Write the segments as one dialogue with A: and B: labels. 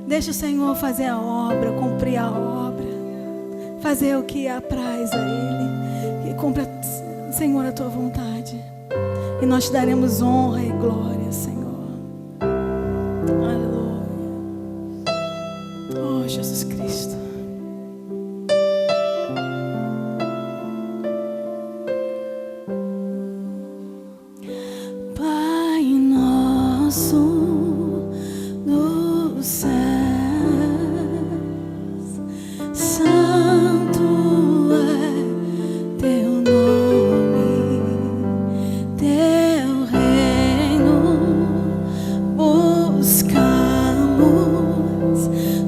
A: Deixa o Senhor fazer a obra, cumprir a obra, fazer o que apraz a Ele. E cumpra, Senhor, a Tua vontade. E nós te daremos honra e glória, Senhor. Aleluia. Oh, Jesus Cristo. Pai nosso no céu, santo é teu nome, teu reino buscamos,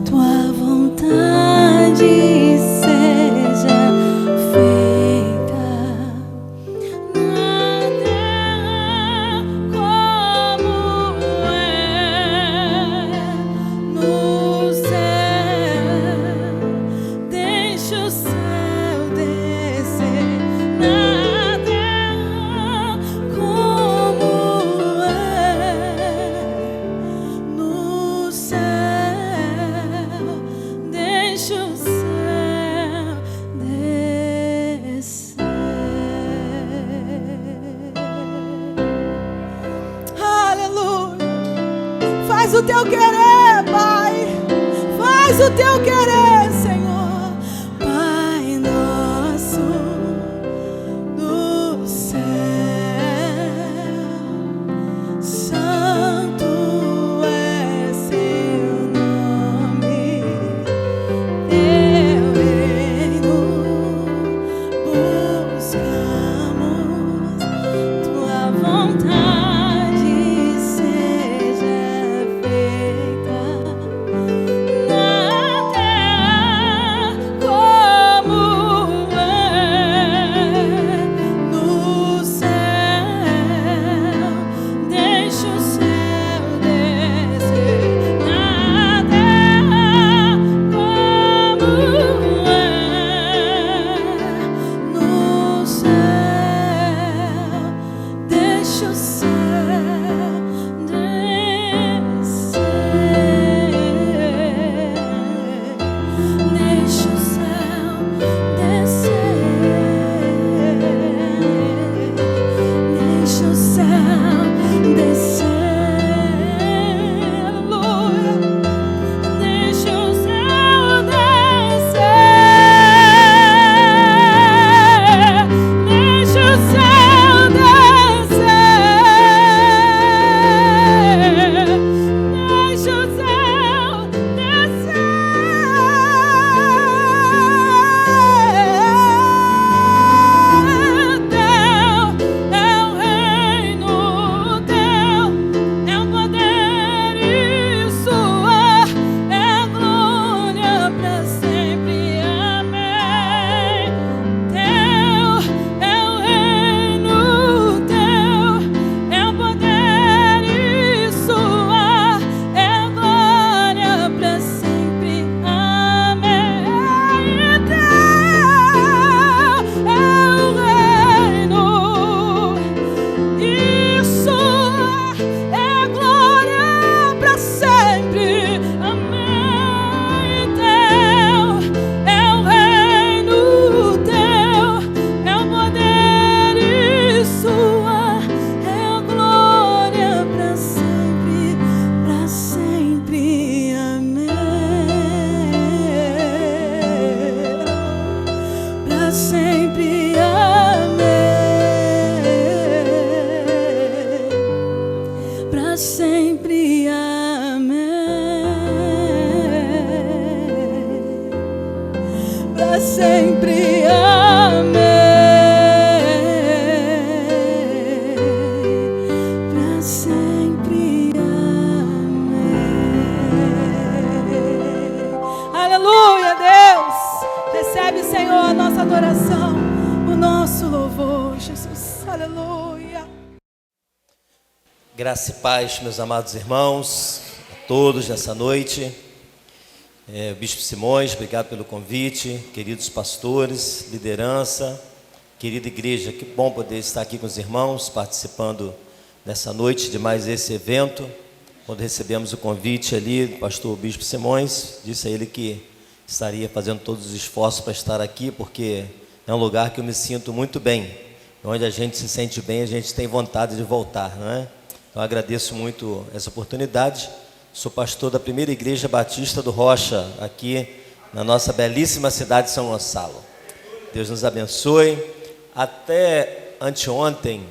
A: tua vontade seja feita na terra como é no céu. Deixa o céu descer na terra como é no céu. Deixa o céu descer. Aleluia. Faz o teu querer, Pai. Faz o teu querer, Senhor. Pai nosso do céu, santo é seu nome, teu reino buscamos, tua vontade seja feita na terra como é no céu. Deixa o céu descer na terra como é no céu. Deixa o céu descer. Deixa o céu descer. Deixa o céu descer. Aleluia. Deixa o céu descer. Deixa o céu descer. Deixa o céu descer. Teu é o reino, teu é o poder e sua é a glória para sempre. Amém. Teu é o reino, teu é o poder e sua é a glória para sempre. Amém. Teu é o reino e sua é a glória para sempre. Amém. Teu é o reino, teu é o poder e sua é a glória para sempre, para sempre. Amém. Para sempre. Amém. Para sempre. Amém. Para sempre. Amém. Para sempre. Amém. Aleluia, Deus. Recebe, Senhor, a nossa adoração, o nosso louvor, Jesus. Aleluia.
B: Graça e paz, meus amados irmãos, a todos nessa noite. Bispo Simões, obrigado pelo convite. Queridos pastores, liderança, querida igreja, que bom poder estar aqui com os irmãos, participando nessa noite de mais esse evento. quando recebemos o convite ali do pastor Bispo Simões, disse a ele que estaria fazendo todos os esforços para estar aqui, porque é um lugar que eu me sinto muito bem. Onde a gente se sente bem, a gente tem vontade de voltar, não é? Então agradeço muito essa oportunidade. Sou pastor da primeira igreja batista do Rocha, aqui na nossa belíssima cidade de São Gonçalo. Deus nos abençoe. Até anteontem,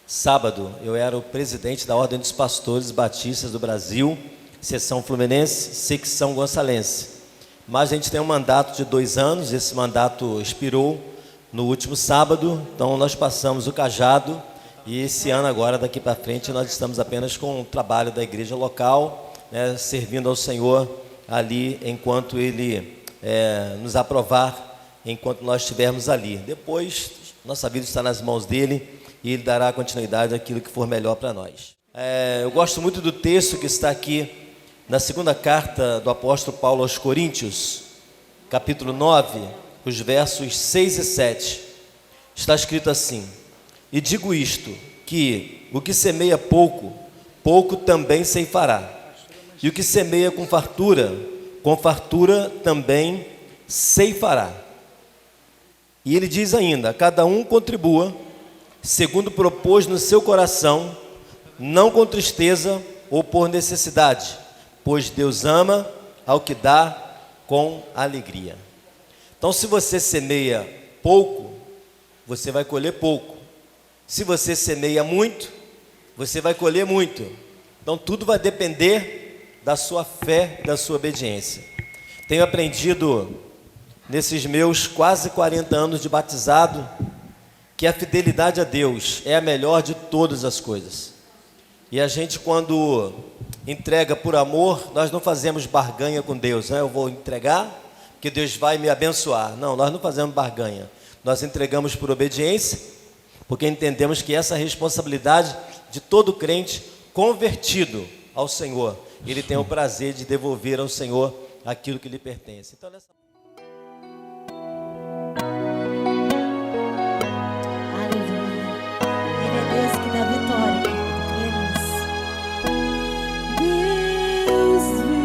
B: sábado, eu era o presidente da Ordem dos Pastores Batistas do Brasil, seção fluminense, secção gonçalense. Mas a gente tem um mandato de 2 anos, esse mandato expirou no último sábado, então nós passamos o cajado e esse ano agora, daqui para frente, nós estamos apenas com o trabalho da igreja local, né, servindo ao Senhor ali enquanto Ele nos aprovar, enquanto nós estivermos ali. Depois, nossa vida está nas mãos dEle e Ele dará continuidade àquilo que for melhor para nós. Eu gosto muito do texto que está aqui na segunda carta do apóstolo Paulo aos Coríntios, capítulo 9, os versos 6 e 7. Está escrito assim: e digo isto, que o que semeia pouco, pouco também ceifará, e o que semeia com fartura também ceifará. E ele diz ainda: cada um contribua segundo propôs no seu coração, não com tristeza ou por necessidade, pois Deus ama ao que dá com alegria. Então, se você semeia pouco, você vai colher pouco. Se você semeia muito, você vai colher muito. Então, tudo vai depender da sua fé e da sua obediência. Tenho aprendido, nesses meus quase 40 anos de batizado, que a fidelidade a Deus é a melhor de todas as coisas. E a gente, quando entrega por amor, nós não fazemos barganha com Deus, né? Eu vou entregar, que Deus vai me abençoar. Não, nós não fazemos barganha. Nós entregamos por obediência, porque entendemos que essa é a responsabilidade de todo crente convertido ao Senhor. Ele tem o prazer de devolver ao Senhor aquilo que lhe pertence. Então, nessa...
A: Aleluia. Ele é Deus que dá vitória. Deus viu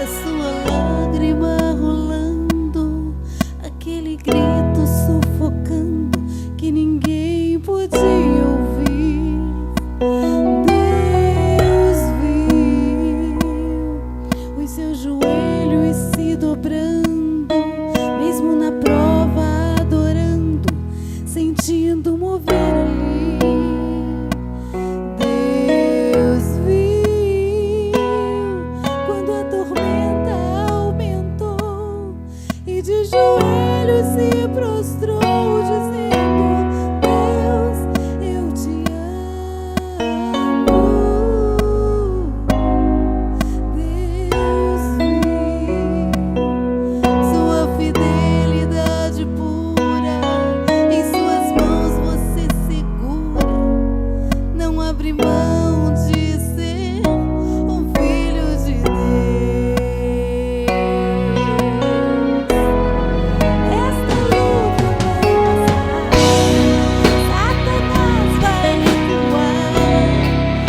A: a sua lágrima rolando, aquele grito sufocando que ninguém podia ouvir. Deus viu os seus joelhos se dobrando, mesmo na prova adorando, sentindo mover ali. Deus viu quando a tormenta aumentou e de joelhos se prostrou, dizendo: Deus, eu te amo. Deus viu sua fidelidade pura, em suas mãos você segura, não abre mão de ser um filho de Deus. Esta luta vai passar, Satanás vai recuar, e em silêncio vai entender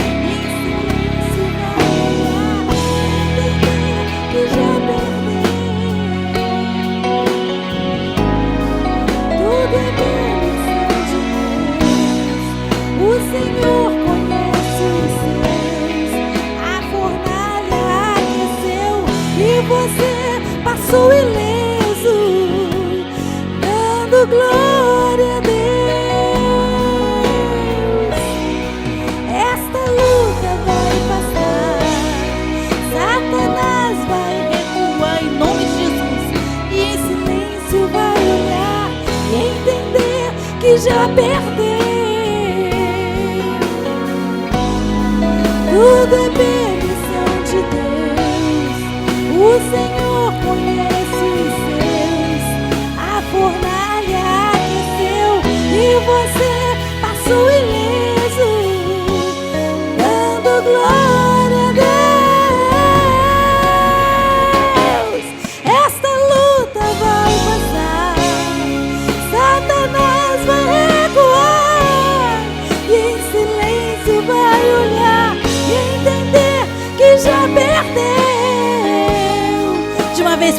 A: que já perdeu. Tudo é bênção de Deus. O Senhor conhece os seus. A fornalha aqueceu e você passou ileso, dando glória a Deus. Esta luta vai passar, Satanás vai recuar em nome de Jesus, e em silêncio vai olhar e entender que já perdeu. Tudo é bênção de Deus. O Senhor conhece os seus. A fornalha aqueceu e você passou ileso, dando glória a Deus. Esta luta vai passar, Satanás vai recuar e em silêncio vai olhar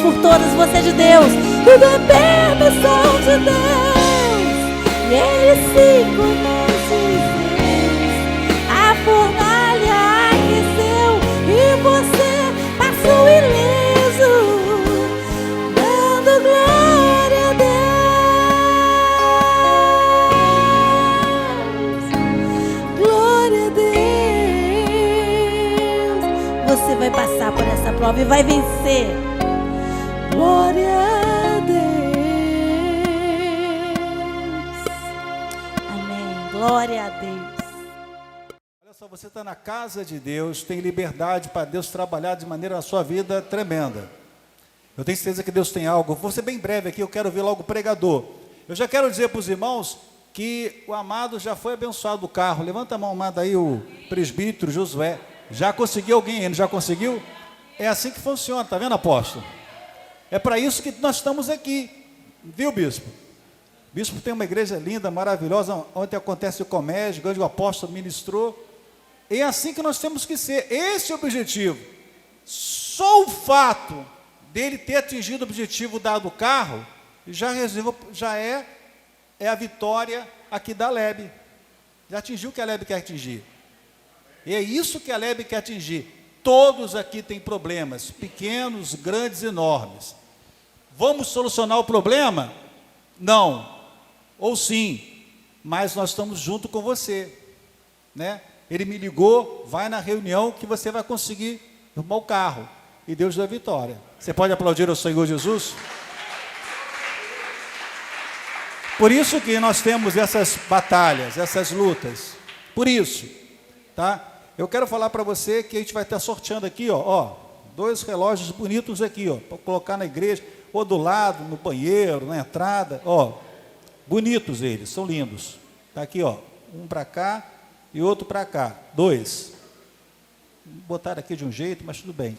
A: por todas, você é de Deus. Tudo é permissão de Deus. E Ele se conhece. A fornalha aqueceu e você passou ileso, dando glória a Deus. Glória a Deus. Você vai passar por essa prova e vai vencer. Glória a Deus. Amém. Glória a Deus.
C: Olha só, você está na casa de Deus, tem liberdade para Deus trabalhar de maneira na sua vida tremenda. Eu tenho certeza que Deus tem algo. Vou ser bem breve aqui, eu quero ver logo o pregador. Eu já quero dizer para os irmãos que o amado já foi abençoado do carro. Levanta a mão, amado, aí o presbítero Josué. Já conseguiu alguém? Ele já conseguiu? É assim que funciona, tá vendo, apóstolo? É para isso que nós estamos aqui, viu, bispo? O bispo tem uma igreja linda, maravilhosa, onde acontece o comércio, onde o apóstolo ministrou. É assim que nós temos que ser, esse é o objetivo. Só o fato dele ter atingido o objetivo dado o carro, já é a vitória aqui da Leb. Já atingiu o que a Leb quer atingir. E é isso que a Leb quer atingir. Todos aqui têm problemas, pequenos, grandes, enormes. Vamos solucionar o problema? Não. Ou sim, mas nós estamos junto com você, né? Ele me ligou, vai na reunião que você vai conseguir arrumar o carro. E Deus dá a vitória. Você pode aplaudir ao Senhor Jesus? Por isso que nós temos essas batalhas, essas lutas. Por isso, tá? Eu quero falar para você que a gente vai estar sorteando aqui, ó, 2 relógios bonitos aqui, ó, para colocar na igreja, ou do lado, no banheiro, na entrada, ó, bonitos eles, são lindos. Tá aqui, ó, um para cá e outro para cá, 2. Botaram aqui de um jeito, mas tudo bem.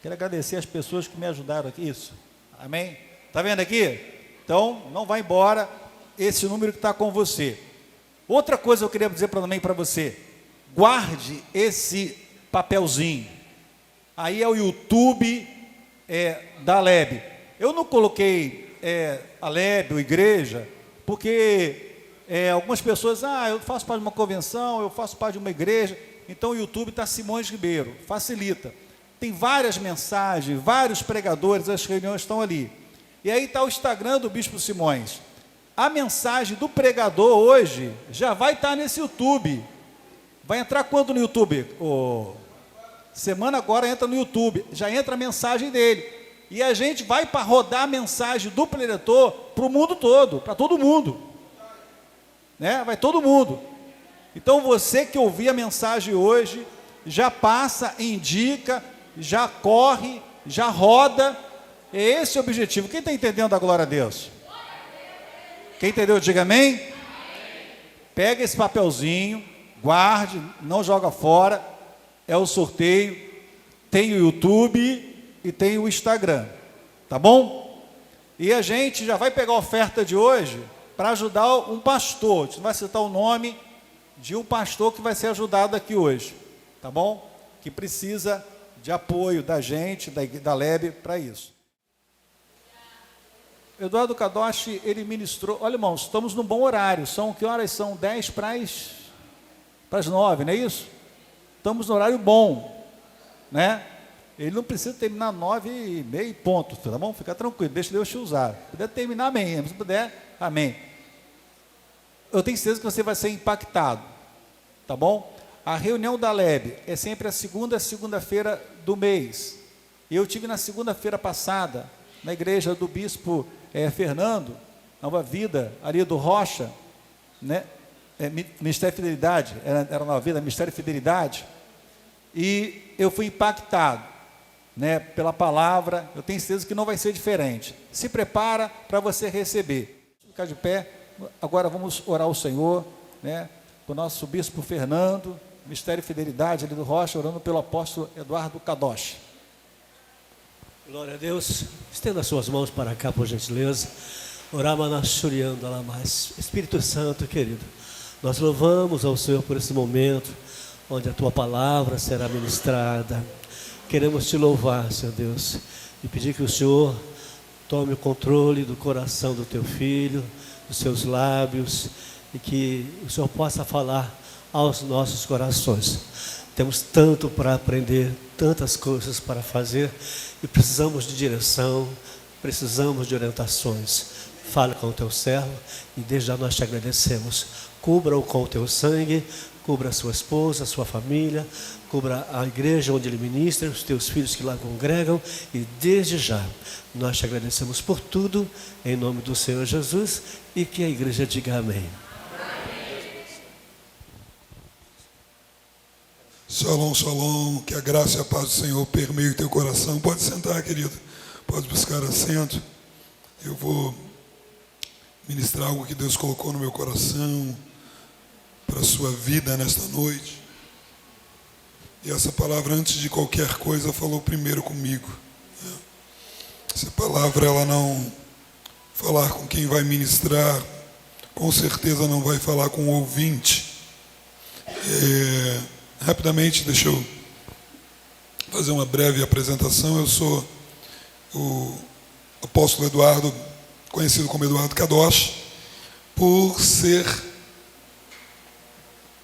C: Quero agradecer as pessoas que me ajudaram aqui, isso, amém? Tá vendo aqui? Então, não vai embora esse número que está com você. Outra coisa eu queria dizer também para você, guarde esse papelzinho. Aí é o YouTube da Leb. Eu não coloquei a Leb, a igreja, porque algumas pessoas, eu faço parte de uma convenção, eu faço parte de uma igreja, então o YouTube está Simões Ribeiro, facilita. Tem várias mensagens, vários pregadores, as reuniões estão ali. E aí está o Instagram do Bispo Simões. A mensagem do pregador hoje já vai estar nesse YouTube. Vai entrar quando no YouTube? Semana agora entra no YouTube, já entra a mensagem dele. E a gente vai para rodar a mensagem do preletor para o mundo todo, para todo mundo. Né? Vai todo mundo. Então você que ouvir a mensagem hoje, já passa, indica, já corre, já roda. É esse o objetivo. Quem está entendendo a glória a Deus? Quem entendeu, diga amém. Pega esse papelzinho, guarde, não joga fora, é o sorteio, tem o YouTube e tem o Instagram, tá bom? E a gente já vai pegar a oferta de hoje para ajudar um pastor, a gente vai citar o nome de um pastor que vai ser ajudado aqui hoje, tá bom? Que precisa de apoio da gente, da Leb, para isso. Eduardo Kadoshi, ele ministrou, olha irmãos, estamos num bom horário, que horas são? 10 para as 9, não é isso? Estamos no horário bom, né? Ele não precisa terminar 9h30 ponto, tá bom? Fica tranquilo, deixa Deus te usar. Se puder terminar, amém. Se puder, amém. Eu tenho certeza que você vai ser impactado, tá bom? A reunião da Leb é sempre a segunda-feira do mês. Eu tive na segunda-feira passada, na igreja do bispo Fernando, Nova Vida, ali do Rocha, né? Ministério Fidelidade, era Nova Vida, Ministério Fidelidade, e eu fui impactado, né, pela palavra. Eu tenho certeza que não vai ser diferente. Se prepara para você receber. Ficar de pé. Agora vamos orar ao Senhor, né, o nosso bispo Fernando, Ministério Fidelidade ali do Rocha, orando pelo apóstolo Eduardo Kadoshi.
D: Glória a Deus. Estenda as suas mãos para cá, por gentileza. Oramanachuriando lá mais. Espírito Santo, querido, nós louvamos ao Senhor por esse momento, onde a Tua palavra será ministrada. Queremos Te louvar, Senhor Deus. e pedir que o Senhor tome o controle do coração do teu filho, dos seus lábios, e que o Senhor possa falar aos nossos corações. Temos tanto para aprender, tantas coisas para fazer, e precisamos de direção, precisamos de orientações. Fale com o teu servo, e desde já nós te agradecemos. Cubra-o com o teu sangue, cubra a sua esposa, a sua família, cubra a igreja onde ele ministra, os teus filhos que lá congregam, e desde já nós te agradecemos por tudo, em nome do Senhor Jesus, e que a igreja diga amém.
E: Shalom, shalom, que a graça e a paz do Senhor permeiem o teu coração. Pode sentar, querido, pode buscar assento. Eu vou ministrar algo que Deus colocou no meu coração para a sua vida nesta noite. E essa palavra, antes de qualquer coisa, falou primeiro comigo. Essa palavra, ela não falar com quem vai ministrar, com certeza não vai falar com o ouvinte. Rapidamente, deixa eu fazer uma breve apresentação. Eu sou o apóstolo Eduardo, conhecido como Eduardo Kadosh, por ser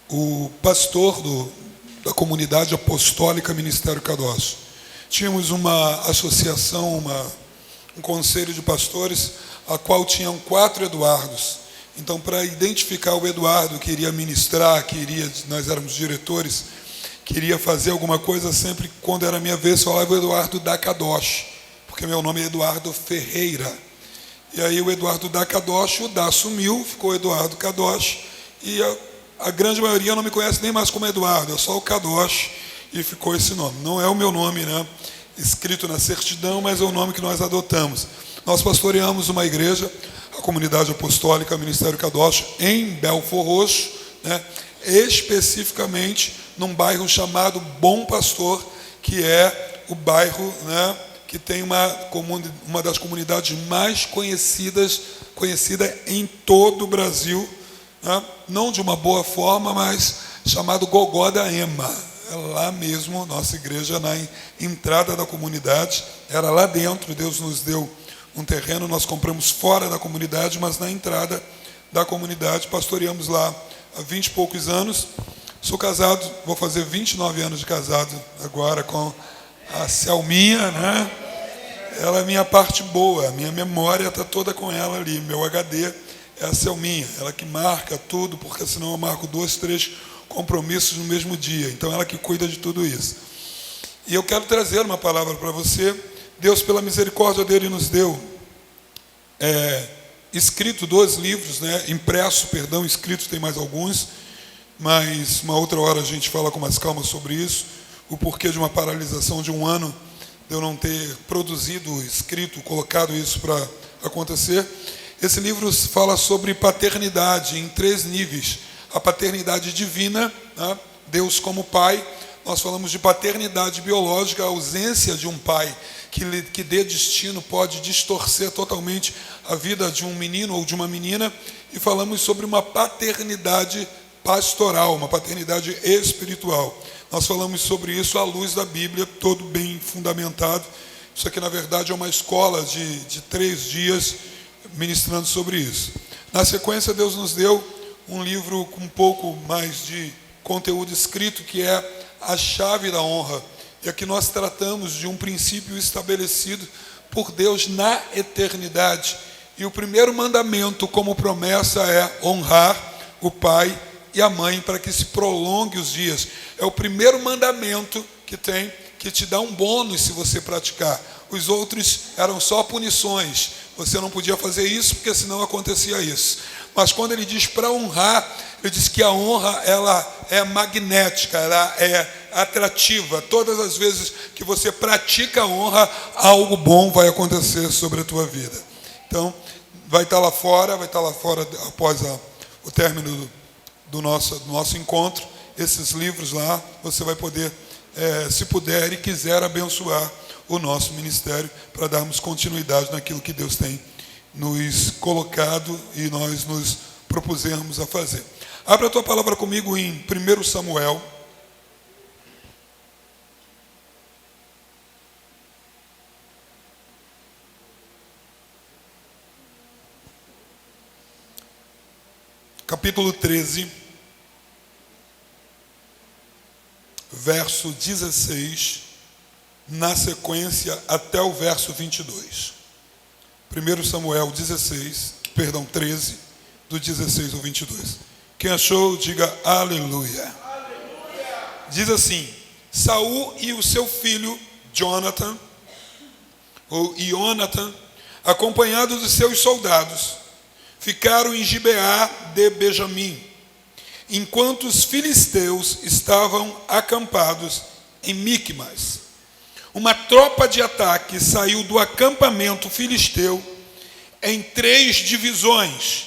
E: o pastor da comunidade apostólica Ministério Kadosh. Tínhamos uma associação, um conselho de pastores, a qual tinham 4 Eduardos. Então, para identificar o Eduardo que iria ministrar, nós éramos diretores, queria fazer alguma coisa, sempre quando era minha vez, falava o Eduardo da Kadosh, porque meu nome é Eduardo Ferreira. E aí o Eduardo da Kadosh, o da sumiu, ficou Eduardo Kadosh, e a grande maioria não me conhece nem mais como Eduardo, é só o Kadosh, e ficou esse nome. Não é o meu nome, né, escrito na certidão, mas é o nome que nós adotamos. Nós pastoreamos uma igreja, a comunidade apostólica Ministério Kadosh, em Belfor Roxo, né, especificamente num bairro chamado Bom Pastor, que é o bairro, né, que tem uma das comunidades mais conhecida em todo o Brasil, né, não de uma boa forma, mas chamado Gogó da Ema. É lá mesmo, nossa igreja, na entrada da comunidade, era lá dentro. Deus nos deu um terreno, nós compramos fora da comunidade, mas na entrada da comunidade, pastoreamos lá há 20 e poucos anos. Sou casado, vou fazer 29 anos de casado agora com a Selminha, né? Ela é minha parte boa, minha memória está toda com ela ali, meu HD é a Selminha, ela que marca tudo, porque senão eu marco 2, 3 compromissos no mesmo dia, então ela que cuida de tudo isso. E eu quero trazer uma palavra para você. Deus, pela misericórdia dele, nos deu escrito 2 livros, né? Escrito tem mais alguns, mas uma outra hora a gente fala com mais calma sobre isso, o porquê de uma paralisação de 1 ano, de eu não ter produzido, escrito, colocado isso para acontecer. Esse livro fala sobre paternidade em 3 níveis. A paternidade divina, né? Deus como pai. Nós falamos de paternidade biológica, a ausência de um pai que dê destino pode distorcer totalmente a vida de um menino ou de uma menina. E falamos sobre uma paternidade pastoral, uma paternidade espiritual. Nós falamos sobre isso à luz da Bíblia, todo bem fundamentado. Isso aqui, na verdade, é uma escola de 3 dias ministrando sobre isso. Na sequência, Deus nos deu um livro com um pouco mais de conteúdo escrito, que é A Chave da Honra. E aqui nós tratamos de um princípio estabelecido por Deus na eternidade. E o primeiro mandamento, como promessa, é honrar o pai e a mãe para que se prolongue os dias. É o primeiro mandamento que te dá um bônus se você praticar. Os outros eram só punições. Você não podia fazer isso porque senão acontecia isso. Mas quando ele diz para honrar, ele diz que a honra, ela é magnética, ela é atrativa. Todas as vezes que você pratica a honra, algo bom vai acontecer sobre a tua vida. Então, vai estar lá fora após o término do nosso encontro, esses livros lá, você vai poder, se puder e quiser, abençoar o nosso ministério para darmos continuidade naquilo que Deus tem nos colocado e nós nos propusermos a fazer. Abra a tua palavra comigo em 1 Samuel. capítulo 13, verso 16, na sequência até o verso 22. 1 Samuel 13, do 16 ao 22. Quem achou, diga aleluia. Aleluia. Diz assim: Saul e o seu filho Jonathan, acompanhados dos seus soldados, ficaram em Gibeá de Benjamim, enquanto os filisteus estavam acampados em Micmas. Uma tropa de ataque saiu do acampamento filisteu em 3 divisões.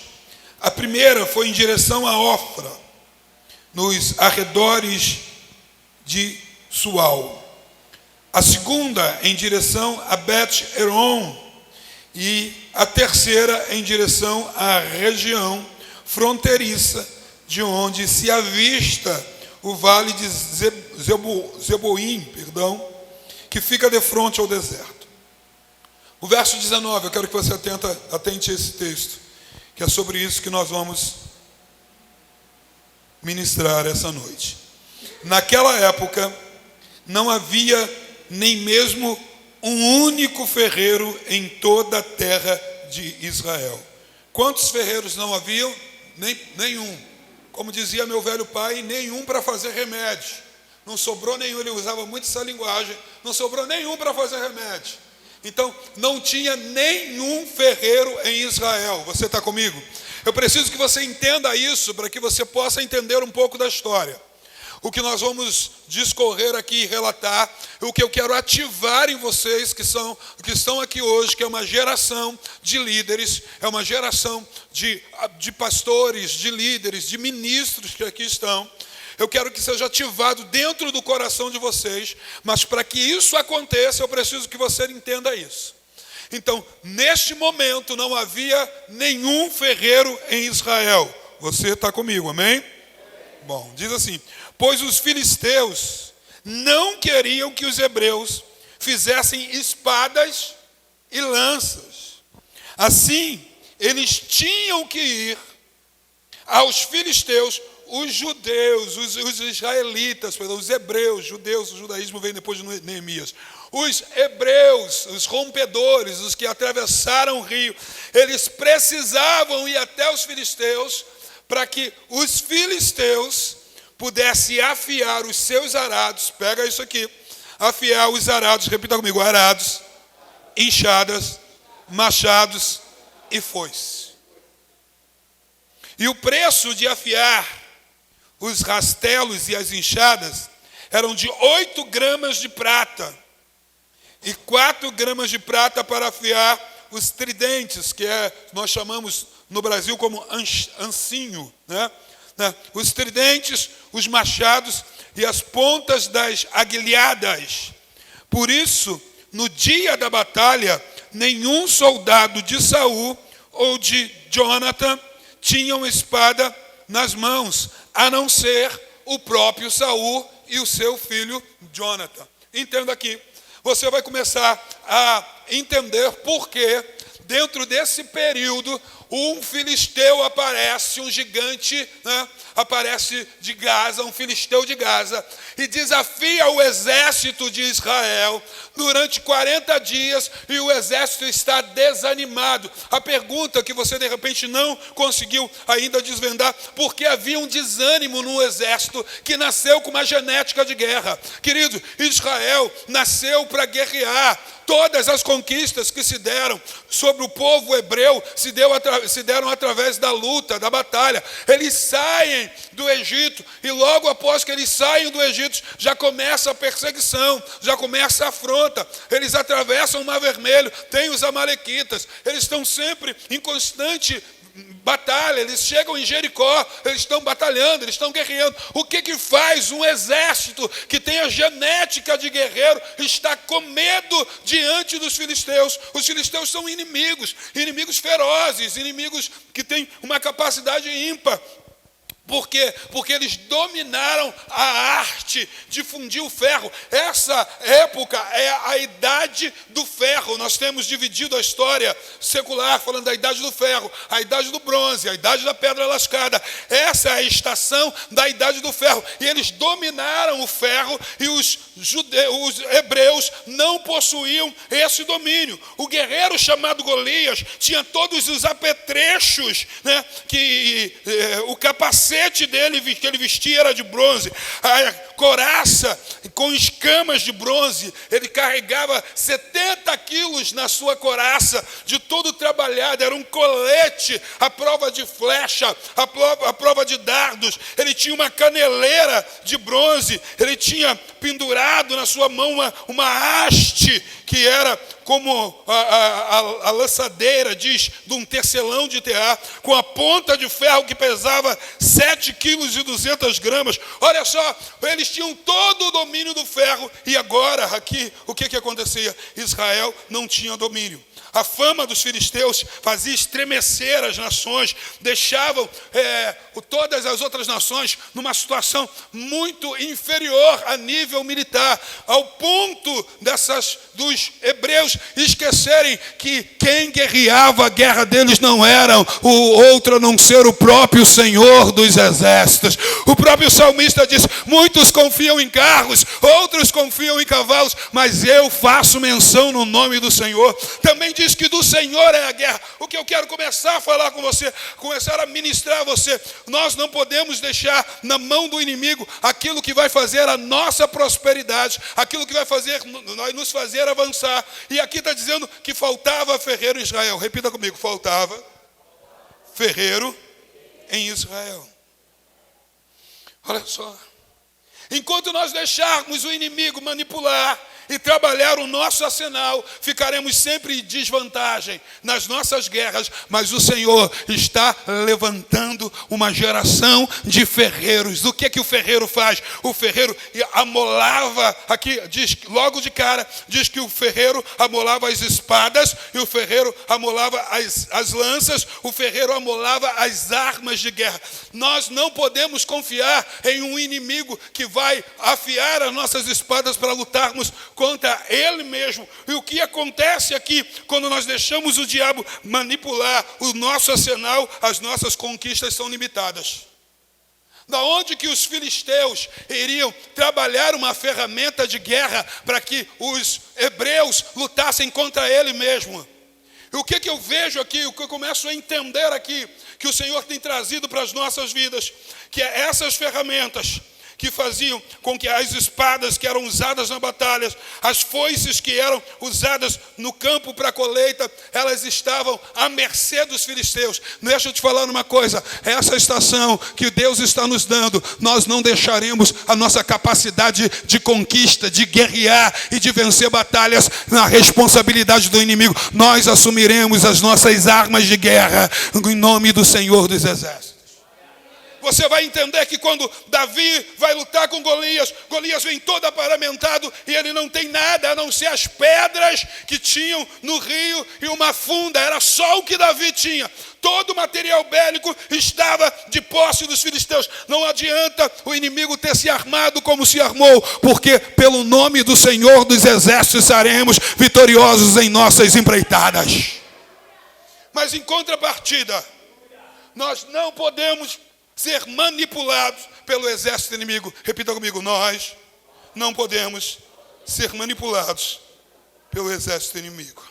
E: A primeira foi em direção a Ofra, nos arredores de Sual. A segunda em direção a Bet-Eron. E a terceira em direção à região fronteiriça, de onde se avista o vale de Zeboim, que fica de frente ao deserto. O verso 19, eu quero que você atente a esse texto, que é sobre isso que nós vamos ministrar essa noite. Naquela época, não havia nem mesmo um único ferreiro em toda a terra de Israel. Quantos ferreiros não haviam? Nenhum. Como dizia meu velho pai, nenhum para fazer remédio. Não sobrou nenhum, ele usava muito essa linguagem. Não sobrou nenhum para fazer remédio. Então, não tinha nenhum ferreiro em Israel. Você está comigo? Eu preciso que você entenda isso, para que você possa entender um pouco da história. O que nós vamos discorrer aqui e relatar, o que eu quero ativar em vocês que estão aqui hoje, que é uma geração de líderes, é uma geração de pastores, de líderes, de ministros que aqui estão. Eu quero que seja ativado dentro do coração de vocês, mas para que isso aconteça, eu preciso que você entenda isso. Então, neste momento, não havia nenhum ferreiro em Israel. Você está comigo, amém? Bom, diz assim: pois os filisteus não queriam que os hebreus fizessem espadas e lanças. Assim, eles tinham que ir aos filisteus, os judeus, os israelitas, os hebreus, judeus, o judaísmo vem depois de Neemias. Os hebreus, os rompedores, os que atravessaram o rio, eles precisavam ir até os filisteus para que os filisteus pudessem afiar os seus arados. Pega isso aqui. Afiar os arados, repita comigo: arados, enxadas, machados e foice. E o preço de afiar os rastelos e as enxadas eram de 8 gramas de prata e 4 gramas de prata para afiar os tridentes, que nós chamamos no Brasil como ancinho, né? Os tridentes, os machados e as pontas das aguilhadas. Por isso, no dia da batalha, nenhum soldado de Saul ou de Jonathan tinha uma espada nas mãos, a não ser o próprio Saul e o seu filho Jonathan. Entenda aqui. Você vai começar a entender por que, dentro desse período, um filisteu aparece, um gigante, né? Aparece de Gaza, um filisteu de Gaza, e desafia o exército de Israel durante 40 dias, e o exército está desanimado. A pergunta que você de repente não conseguiu ainda desvendar: por que havia um desânimo no exército que nasceu com uma genética de guerra? Querido, Israel nasceu para guerrear. Todas as conquistas que se deram sobre o povo hebreu se deram através da luta, da batalha. Eles saem do Egito e logo após que eles saem do Egito, já começa a perseguição, já começa a afronta. Eles atravessam o Mar Vermelho, tem os amalequitas, eles estão sempre em constante batalha. Eles chegam em Jericó, eles estão batalhando, eles estão guerreando. O que faz um exército que tem a genética de guerreiro estar com medo diante dos filisteus? Os filisteus são inimigos ferozes, inimigos que têm uma capacidade ímpar. Por quê? Porque eles dominaram a arte de fundir o ferro. Essa época é a idade do ferro. Nós temos dividido a história secular, falando da idade do ferro, a idade do bronze, a idade da pedra lascada. Essa é a estação da idade do ferro. E eles dominaram o ferro e os hebreus não possuíam esse domínio. O guerreiro chamado Golias tinha todos os apetrechos, né, o capacete dele que ele vestia era de bronze, a couraça com escamas de bronze, ele carregava 70 quilos na sua couraça, de todo trabalhado, era um colete à prova de flecha, à prova de dardos. Ele tinha uma caneleira de bronze, ele tinha pendurado na sua mão uma haste que era como a lançadeira, diz, de um tecelão de tear, com a ponta de ferro que pesava 7,2 kg. Olha só, eles tinham todo o domínio do ferro, e agora, aqui, o que acontecia? Israel não tinha domínio. A fama dos filisteus fazia estremecer as nações, deixavam todas as outras nações numa situação muito inferior a nível militar, ao ponto dos hebreus esquecerem que quem guerreava a guerra deles não era o outro a não ser o próprio Senhor dos exércitos. O próprio salmista diz: muitos confiam em carros, outros confiam em cavalos, mas eu faço menção no nome do Senhor. Também diz que do Senhor é a guerra. O que eu quero começar a falar com você, começar a ministrar a você: nós não podemos deixar na mão do inimigo aquilo que vai fazer a nossa prosperidade, aquilo que vai nos fazer avançar. E aqui está dizendo que faltava ferreiro em Israel. Repita comigo: faltava ferreiro em Israel. Olha só, enquanto nós deixarmos o inimigo manipular e trabalhar o nosso arsenal, ficaremos sempre em desvantagem nas nossas guerras, mas o Senhor está levantando uma geração de ferreiros. O que o ferreiro faz? O ferreiro amolava, aqui diz, logo de cara, diz que o ferreiro amolava as espadas, e o ferreiro amolava as lanças, o ferreiro amolava as armas de guerra. Nós não podemos confiar em um inimigo que vai afiar as nossas espadas para lutarmos contra ele mesmo. E o que acontece aqui, quando nós deixamos o diabo manipular o nosso arsenal, as nossas conquistas são limitadas. Da onde que os filisteus iriam trabalhar uma ferramenta de guerra para que os hebreus lutassem contra ele mesmo? E o que eu vejo aqui, o que eu começo a entender aqui, que o Senhor tem trazido para as nossas vidas, que é essas ferramentas que faziam com que as espadas que eram usadas na batalha, as foices que eram usadas no campo para a colheita, elas estavam à mercê dos filisteus. Deixa eu te falar uma coisa: essa estação que Deus está nos dando, nós não deixaremos a nossa capacidade de conquista, de guerrear e de vencer batalhas na responsabilidade do inimigo. Nós assumiremos as nossas armas de guerra em nome do Senhor dos exércitos. Você vai entender que quando Davi vai lutar com Golias, Golias vem todo aparamentado e ele não tem nada a não ser as pedras que tinham no rio e uma funda. Era só o que Davi tinha. Todo o material bélico estava de posse dos filisteus. Não adianta o inimigo ter se armado como se armou, porque pelo nome do Senhor dos exércitos seremos vitoriosos em nossas empreitadas. Mas em contrapartida, nós não podemos ser manipulados pelo exército inimigo. Repita comigo: nós não podemos ser manipulados pelo exército inimigo.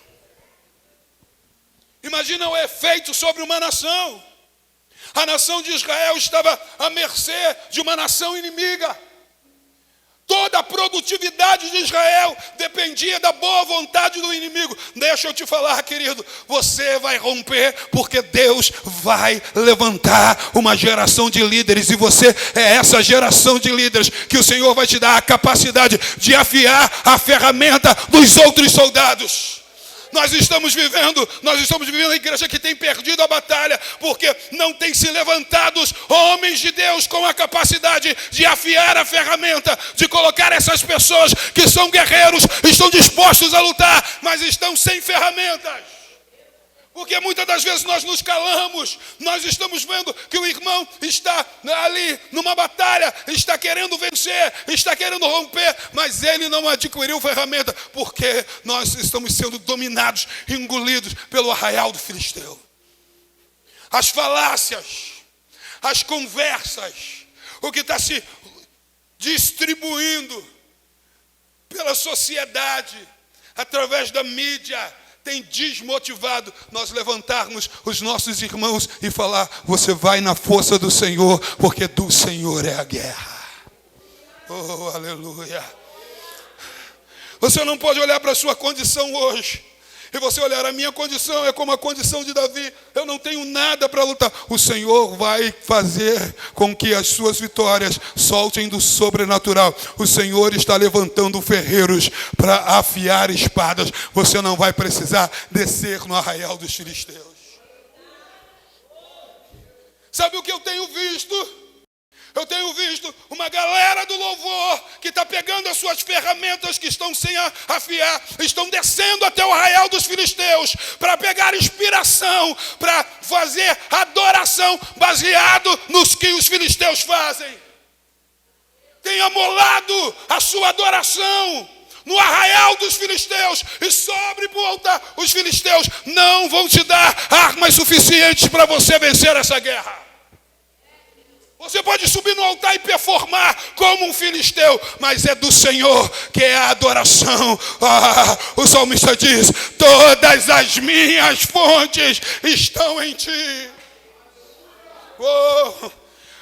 E: Imagina o efeito sobre uma nação. A nação de Israel estava à mercê de uma nação inimiga. Toda a produtividade de Israel dependia da boa vontade do inimigo. Deixa eu te falar, querido, você vai romper, porque Deus vai levantar uma geração de líderes, e você é essa geração de líderes que o Senhor vai te dar a capacidade de afiar a ferramenta dos outros soldados. Nós estamos vivendo a igreja que tem perdido a batalha, porque não tem se levantado homens de Deus com a capacidade de afiar a ferramenta, de colocar essas pessoas que são guerreiros, estão dispostos a lutar, mas estão sem ferramentas. Porque muitas das vezes nós nos calamos, nós estamos vendo que o irmão está ali numa batalha, está querendo vencer, está querendo romper, mas ele não adquiriu ferramenta, porque nós estamos sendo dominados, engolidos pelo arraial do filisteu. As falácias, as conversas, o que está se distribuindo pela sociedade, através da mídia, tem desmotivado nós levantarmos os nossos irmãos e falar: você vai na força do Senhor, porque do Senhor é a guerra. Oh, aleluia. Você não pode olhar para a sua condição hoje e você olhar: a minha condição é como a condição de Davi, eu não tenho nada para lutar. O Senhor vai fazer com que as suas vitórias soltem do sobrenatural. O Senhor está levantando ferreiros para afiar espadas. Você não vai precisar descer no arraial dos filisteus. Sabe o que eu tenho visto? Eu tenho visto uma galera do louvor que está pegando as suas ferramentas que estão sem afiar, estão descendo até o arraial dos filisteus para pegar inspiração, para fazer adoração baseado nos que os filisteus fazem. Tem amolado a sua adoração no arraial dos filisteus e sobre para o altar. Os filisteus não vão te dar armas suficientes para você vencer essa guerra. Você pode subir no altar e performar como um filisteu, mas é do Senhor que é a adoração. O salmista diz: todas as minhas fontes estão em ti.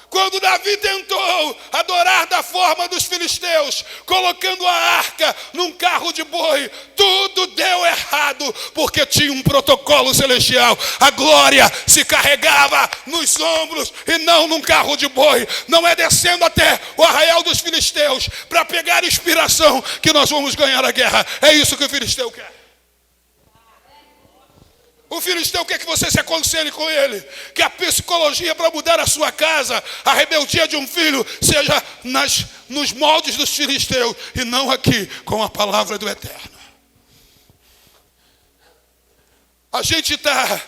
E: Quando Davi tentou adorar da forma dos filisteus, colocando a arca num carro de boi, tudo deu errado, porque tinha um protocolo celestial. A glória se carregava nos ombros e não num carro de boi. Não é descendo até o arraial dos filisteus para pegar inspiração que nós vamos ganhar a guerra. É isso que o filisteu quer. O filisteu quer que você se aconselhe com ele, que a psicologia para mudar a sua casa, a rebeldia de um filho, seja nos moldes dos filisteus e não aqui com a palavra do Eterno. A gente está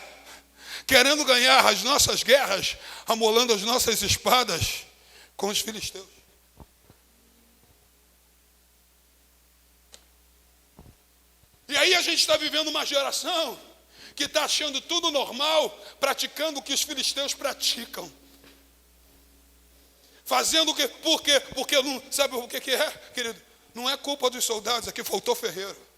E: querendo ganhar as nossas guerras, amolando as nossas espadas com os filisteus. E aí a gente está vivendo uma geração que está achando tudo normal, praticando o que os filisteus praticam. Fazendo o que? Por quê? Porque não sabe o que é, querido? Não é culpa dos soldados, aqui faltou ferreiro.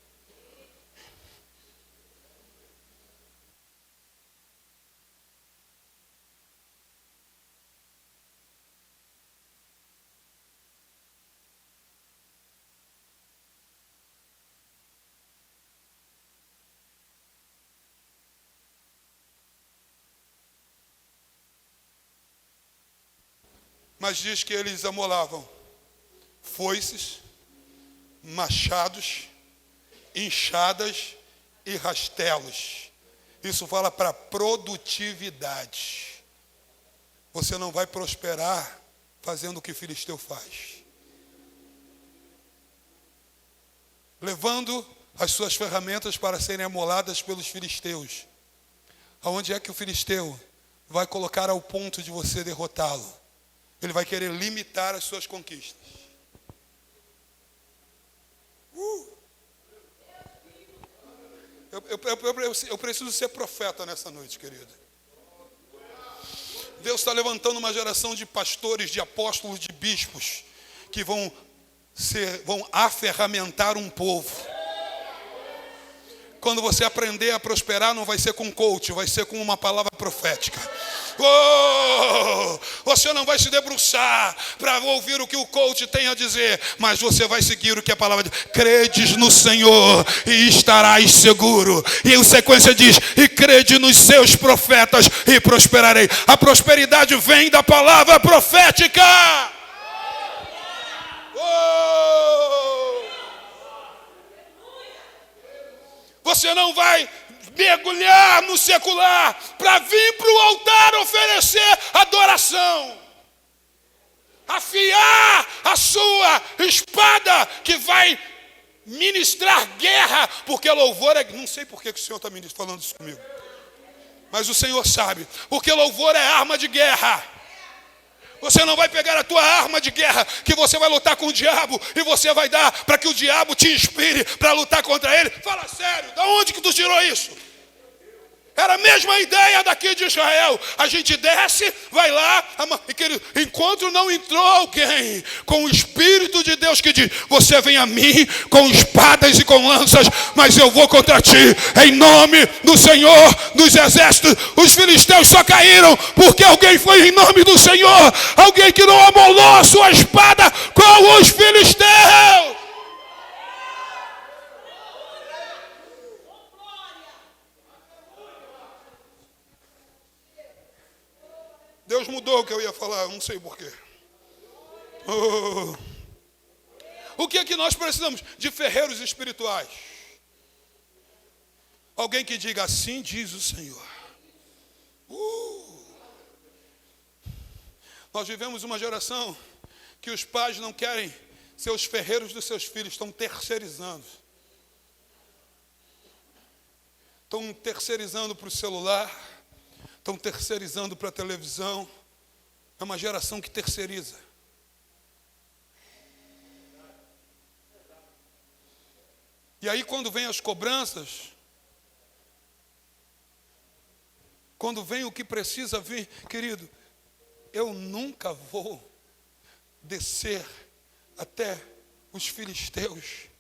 E: Mas diz que eles amolavam foices, machados, enxadas e rastelos. Isso fala para produtividade. Você não vai prosperar fazendo o que o filisteu faz. Levando as suas ferramentas para serem amoladas pelos filisteus. Aonde é que o filisteu vai colocar ao ponto de você derrotá-lo? Ele vai querer limitar as suas conquistas. Eu preciso ser profeta nessa noite, querido. Deus está levantando uma geração de pastores, de apóstolos, de bispos, que vão aferramentar um povo. Quando você aprender a prosperar, não vai ser com coach, vai ser com uma palavra profética. Você não vai se debruçar para ouvir o que o coach tem a dizer, mas você vai seguir o que a palavra diz. Credes no Senhor e estarás seguro. E em sequência diz: e crede nos seus profetas e prosperarei. A prosperidade vem da palavra profética. Você não vai mergulhar no secular para vir para o altar oferecer adoração. Afiar a sua espada que vai ministrar guerra, porque louvor é... Não sei por que o Senhor está falando isso comigo. Mas o Senhor sabe, porque louvor é arma de guerra. Você não vai pegar a tua arma de guerra, que você vai lutar com o diabo, e você vai dar para que o diabo te inspire para lutar contra ele. Fala sério, da onde que tu tirou isso? Era a mesma ideia daqui de Israel. A gente desce, vai lá, enquanto não entrou alguém com o Espírito de Deus que diz: você vem a mim com espadas e com lanças, mas eu vou contra ti, em nome do Senhor dos exércitos. Os filisteus só caíram porque alguém foi em nome do Senhor, alguém que não amolou a sua espada com os filisteus. Deus mudou o que eu ia falar, não sei porquê. O que é que nós precisamos? De ferreiros espirituais. Alguém que diga: assim diz o Senhor. Nós vivemos uma geração que os pais não querem ser os ferreiros dos seus filhos, estão terceirizando. Estão terceirizando para o celular. Estão terceirizando para a televisão. É uma geração que terceiriza. E aí quando vem as cobranças, quando vem o que precisa vir, querido, eu nunca vou descer até os filisteus.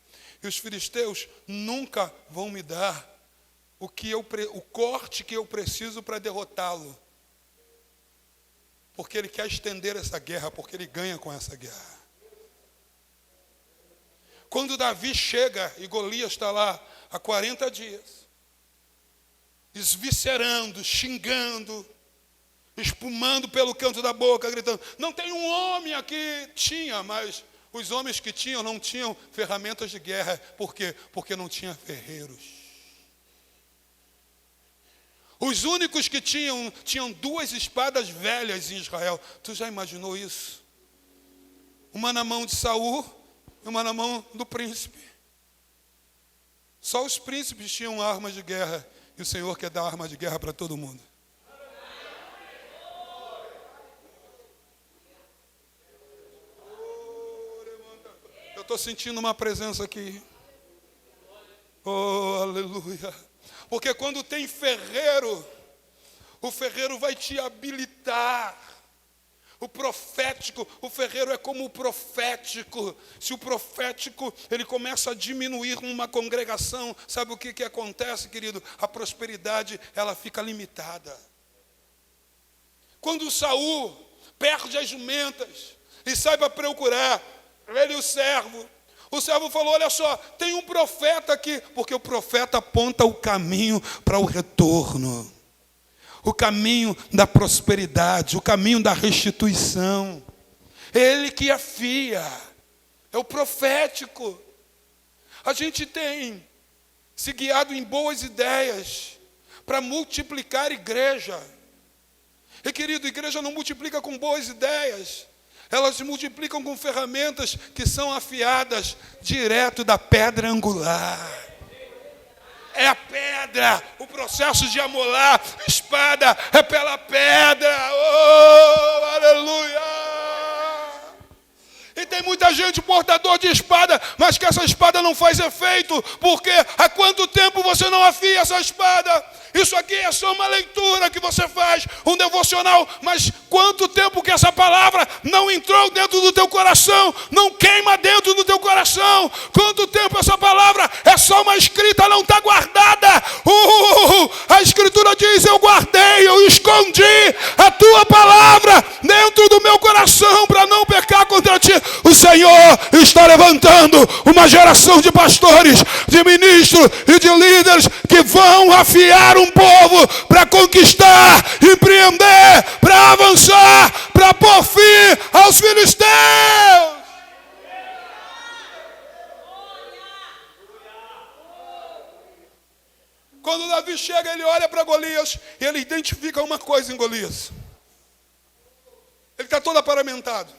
E: E os filisteus nunca vão me dar o corte que eu preciso para derrotá-lo. Porque ele quer estender essa guerra, porque ele ganha com essa guerra. Quando Davi chega e Golias está lá há 40 dias, esviscerando, xingando, espumando pelo canto da boca, gritando: não tem um homem aqui. Tinha, mas os homens que tinham não tinham ferramentas de guerra. Por quê? Porque não tinha ferreiros. Os únicos que tinham 2 espadas velhas em Israel. Tu já imaginou isso? Uma na mão de Saul e uma na mão do príncipe. Só os príncipes tinham armas de guerra. E o Senhor quer dar arma de guerra para todo mundo. Eu estou sentindo uma presença aqui. Oh, aleluia. Porque quando tem ferreiro, o ferreiro vai te habilitar. O profético, o ferreiro é como o profético. Se o profético, ele começa a diminuir numa congregação, sabe o que acontece, querido? A prosperidade, ela fica limitada. Quando Saul perde as jumentas e sai para procurar, ele e o servo falou: olha só, tem um profeta aqui, porque o profeta aponta o caminho para o retorno, o caminho da prosperidade, o caminho da restituição. Ele que afia, é o profético. A gente tem se guiado em boas ideias para multiplicar igreja. E querido, igreja não multiplica com boas ideias. Elas se multiplicam com ferramentas que são afiadas direto da pedra angular. É a pedra, o processo de amolar espada é pela pedra. Oh, aleluia! E tem muita gente portador de espada, mas que essa espada não faz efeito. Porque há quanto tempo você não afia essa espada? Isso aqui é só uma leitura que você faz, um devocional. Mas quanto tempo que essa palavra não entrou dentro do teu coração, não queima dentro do teu coração? Quanto tempo essa palavra é só uma escrita, não está guardada? A escritura diz: eu guardei, eu escondi a tua palavra dentro do meu coração para não pecar contra ti. O Senhor está levantando uma geração de pastores, de ministros e de líderes que vão afiar um povo para conquistar, empreender, para avançar, para pôr fim aos filisteus. Quando Davi chega, ele olha para Golias e ele identifica uma coisa em Golias. Ele está todo aparamentado.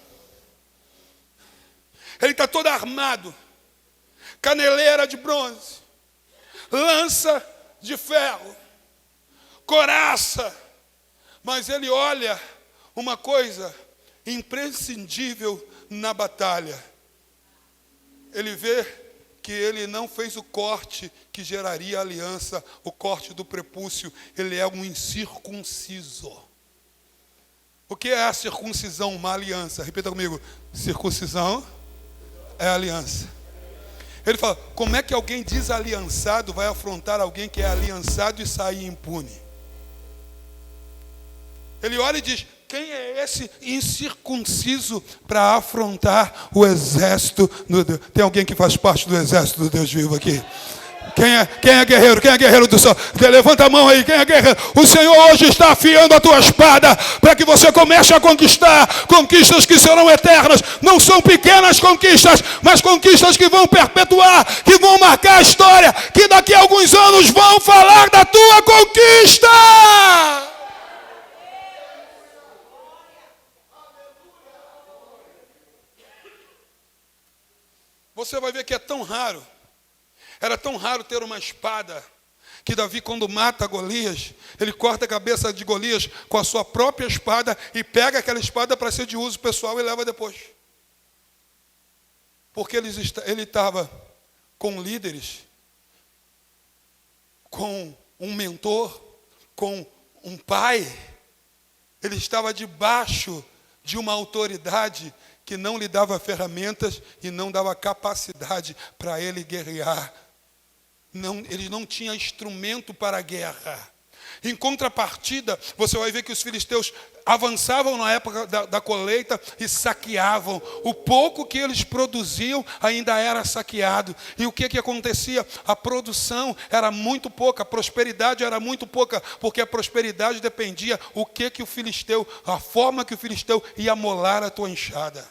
E: Ele está todo armado. Caneleira de bronze. Lança de ferro. coraça. Mas ele olha uma coisa imprescindível na batalha. Ele vê que ele não fez o corte que geraria aliança, o corte do prepúcio. Ele é um incircunciso. O que é a circuncisão? Uma aliança. Repita comigo. Circuncisão é aliança. Ele fala, como é que alguém desaliançado vai afrontar alguém que é aliançado e sair impune? Ele olha e diz, quem é esse incircunciso para afrontar o exército do Deus? Tem alguém que faz parte do exército do Deus vivo aqui? Quem é guerreiro? Quem é guerreiro do céu? Levanta a mão aí, quem é guerreiro? O Senhor hoje está afiando a tua espada para que você comece a conquistar conquistas que serão eternas. Não são pequenas conquistas, mas conquistas que vão perpetuar, que vão marcar a história, que daqui a alguns anos vão falar da tua conquista. Você vai ver que é tão raro. Era tão raro ter uma espada, que Davi, quando mata Golias, ele corta a cabeça de Golias com a sua própria espada e pega aquela espada para ser de uso pessoal e leva depois. Porque ele estava com líderes, com um mentor, com um pai. Ele estava debaixo de uma autoridade que não lhe dava ferramentas e não dava capacidade para ele guerrear. Ele não tinha instrumento para a guerra. Em contrapartida, você vai ver que os filisteus avançavam na época da colheita e saqueavam. O pouco que eles produziam ainda era saqueado. E o que acontecia? A produção era muito pouca, a prosperidade era muito pouca, porque a prosperidade dependia a forma que o filisteu ia amolar a tua enxada.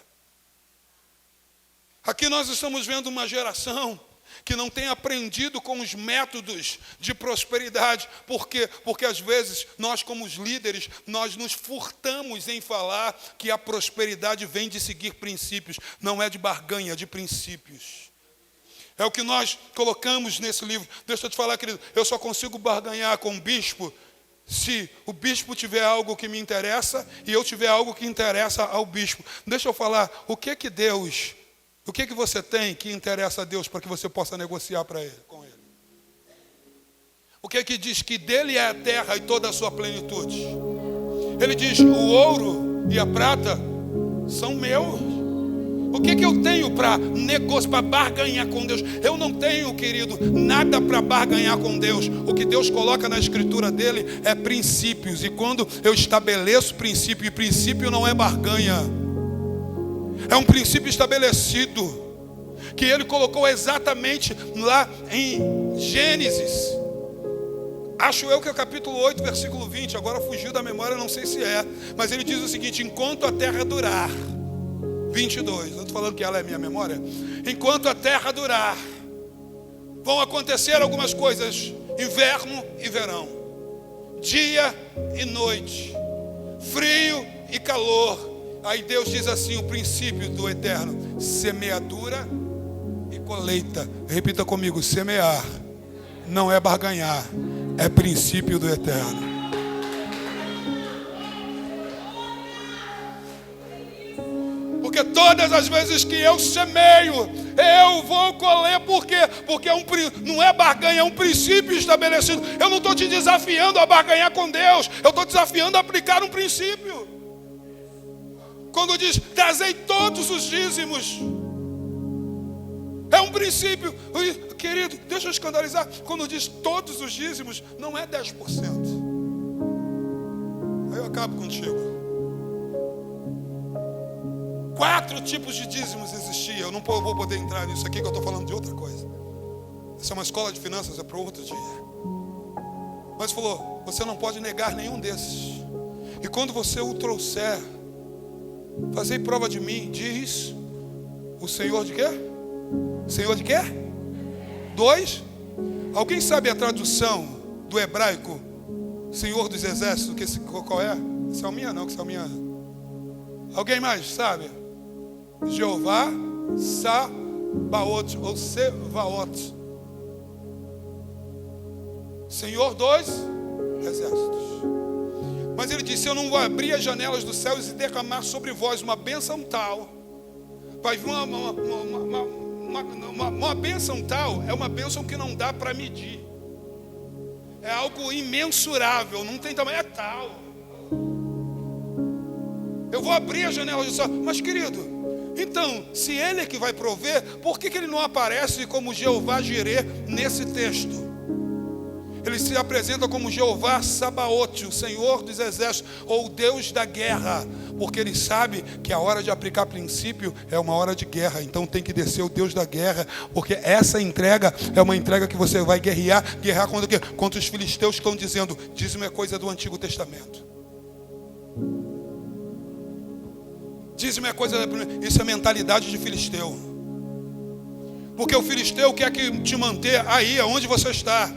E: Aqui nós estamos vendo uma geração que não tem aprendido com os métodos de prosperidade. Por quê? Porque às vezes nós, como os líderes, nós nos furtamos em falar que a prosperidade vem de seguir princípios. Não é de barganha, é de princípios. É o que nós colocamos nesse livro. Deixa eu te falar, querido, eu só consigo barganhar com o bispo se o bispo tiver algo que me interessa e eu tiver algo que interessa ao bispo. Deixa eu falar, o que você tem que interessa a Deus para que você possa negociar com Ele? O que diz que dele é a terra e toda a sua plenitude? Ele diz, o ouro e a prata são meus. O que eu tenho para negociar, para barganhar com Deus? Eu não tenho, querido, nada para barganhar com Deus. O que Deus coloca na escritura dele é princípios. E quando eu estabeleço princípio, e princípio não é barganha, é um princípio estabelecido, que ele colocou exatamente lá em Gênesis. Acho eu que é o capítulo 8, versículo 20. Agora fugiu da memória, não sei se é. Mas ele diz o seguinte, enquanto a terra durar. 22, eu estou falando que ela é minha memória. Enquanto a terra durar, vão acontecer algumas coisas. Inverno e verão. Dia e noite. Frio e calor. Aí Deus diz assim, o princípio do eterno, semeadura e colheita. Repita comigo, semear não é barganhar, é princípio do eterno. Porque todas as vezes que eu semeio, eu vou colher. Por quê? Porque não é barganha, é um princípio estabelecido. Eu não estou te desafiando a barganhar com Deus, eu estou desafiando a aplicar um princípio. Quando diz, trazei todos os dízimos, é um princípio. Querido, deixa eu escandalizar. Quando diz todos os dízimos, não é 10%. Aí eu acabo contigo. 4 tipos de dízimos existiam. Eu não vou poder entrar nisso aqui, que eu estou falando de outra coisa. Essa é uma escola de finanças, é para outro dia. Mas falou, você não pode negar nenhum desses. E quando você o trouxer, fazei prova de mim, diz o Senhor de quê? Senhor de quê? 2. Alguém sabe a tradução do hebraico Senhor dos Exércitos? Qual é? Salminha não, que salminha. Alguém mais sabe? Jeová Sabaoth ou Sevaot. Senhor dos exércitos. Mas ele disse: eu não vou abrir as janelas dos céus e derramar sobre vós uma bênção tal. Vai vir uma bênção tal, é uma bênção que não dá para medir. É algo imensurável, não tem tamanho, é tal. Eu vou abrir as janelas do céu. Mas querido, então, se ele é que vai prover, por que ele não aparece como Jeová Jirê nesse texto? Ele se apresenta como Jeová Sabaote, o Senhor dos Exércitos, ou o Deus da guerra, porque ele sabe que a hora de aplicar princípio é uma hora de guerra, então tem que descer o Deus da guerra, porque essa entrega é uma entrega que você vai guerrear contra o quê? Contra os filisteus que estão dizendo: dízimo é coisa do Antigo Testamento. Dízimo é coisa, isso é mentalidade de filisteu, porque o filisteu quer que te manter aí onde você está.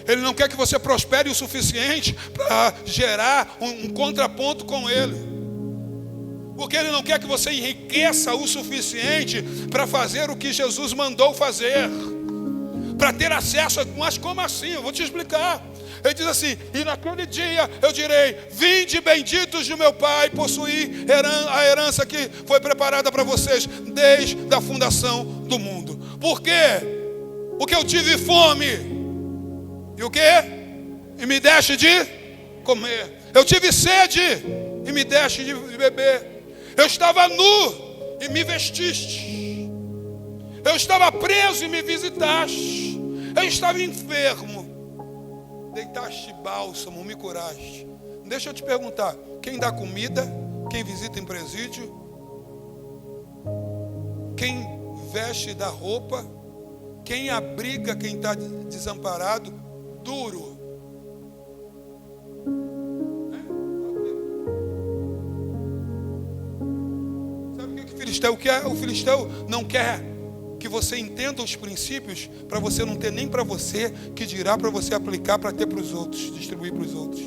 E: Ele não quer que você prospere o suficiente para gerar um contraponto com ele. Porque ele não quer que você enriqueça o suficiente para fazer o que Jesus mandou fazer. Para ter acesso. Mas como assim? Eu vou te explicar. Ele diz assim: e naquele dia eu direi: vinde benditos de meu Pai, possuí a herança que foi preparada para vocês desde a fundação do mundo. Por quê? Porque eu tive fome. E o quê? E me deste de comer. Eu tive sede e me deste de beber. Eu estava nu e me vestiste. Eu estava preso e me visitaste. Eu estava enfermo, deitaste bálsamo, me curaste. Deixa eu te perguntar: quem dá comida, quem visita em presídio, quem veste e dá roupa, quem abriga quem está desamparado, duro. Sabe o que o filisteu quer? O filisteu não quer que você entenda os princípios para você não ter nem para você, que dirá para você aplicar para ter para os outros, distribuir para os outros.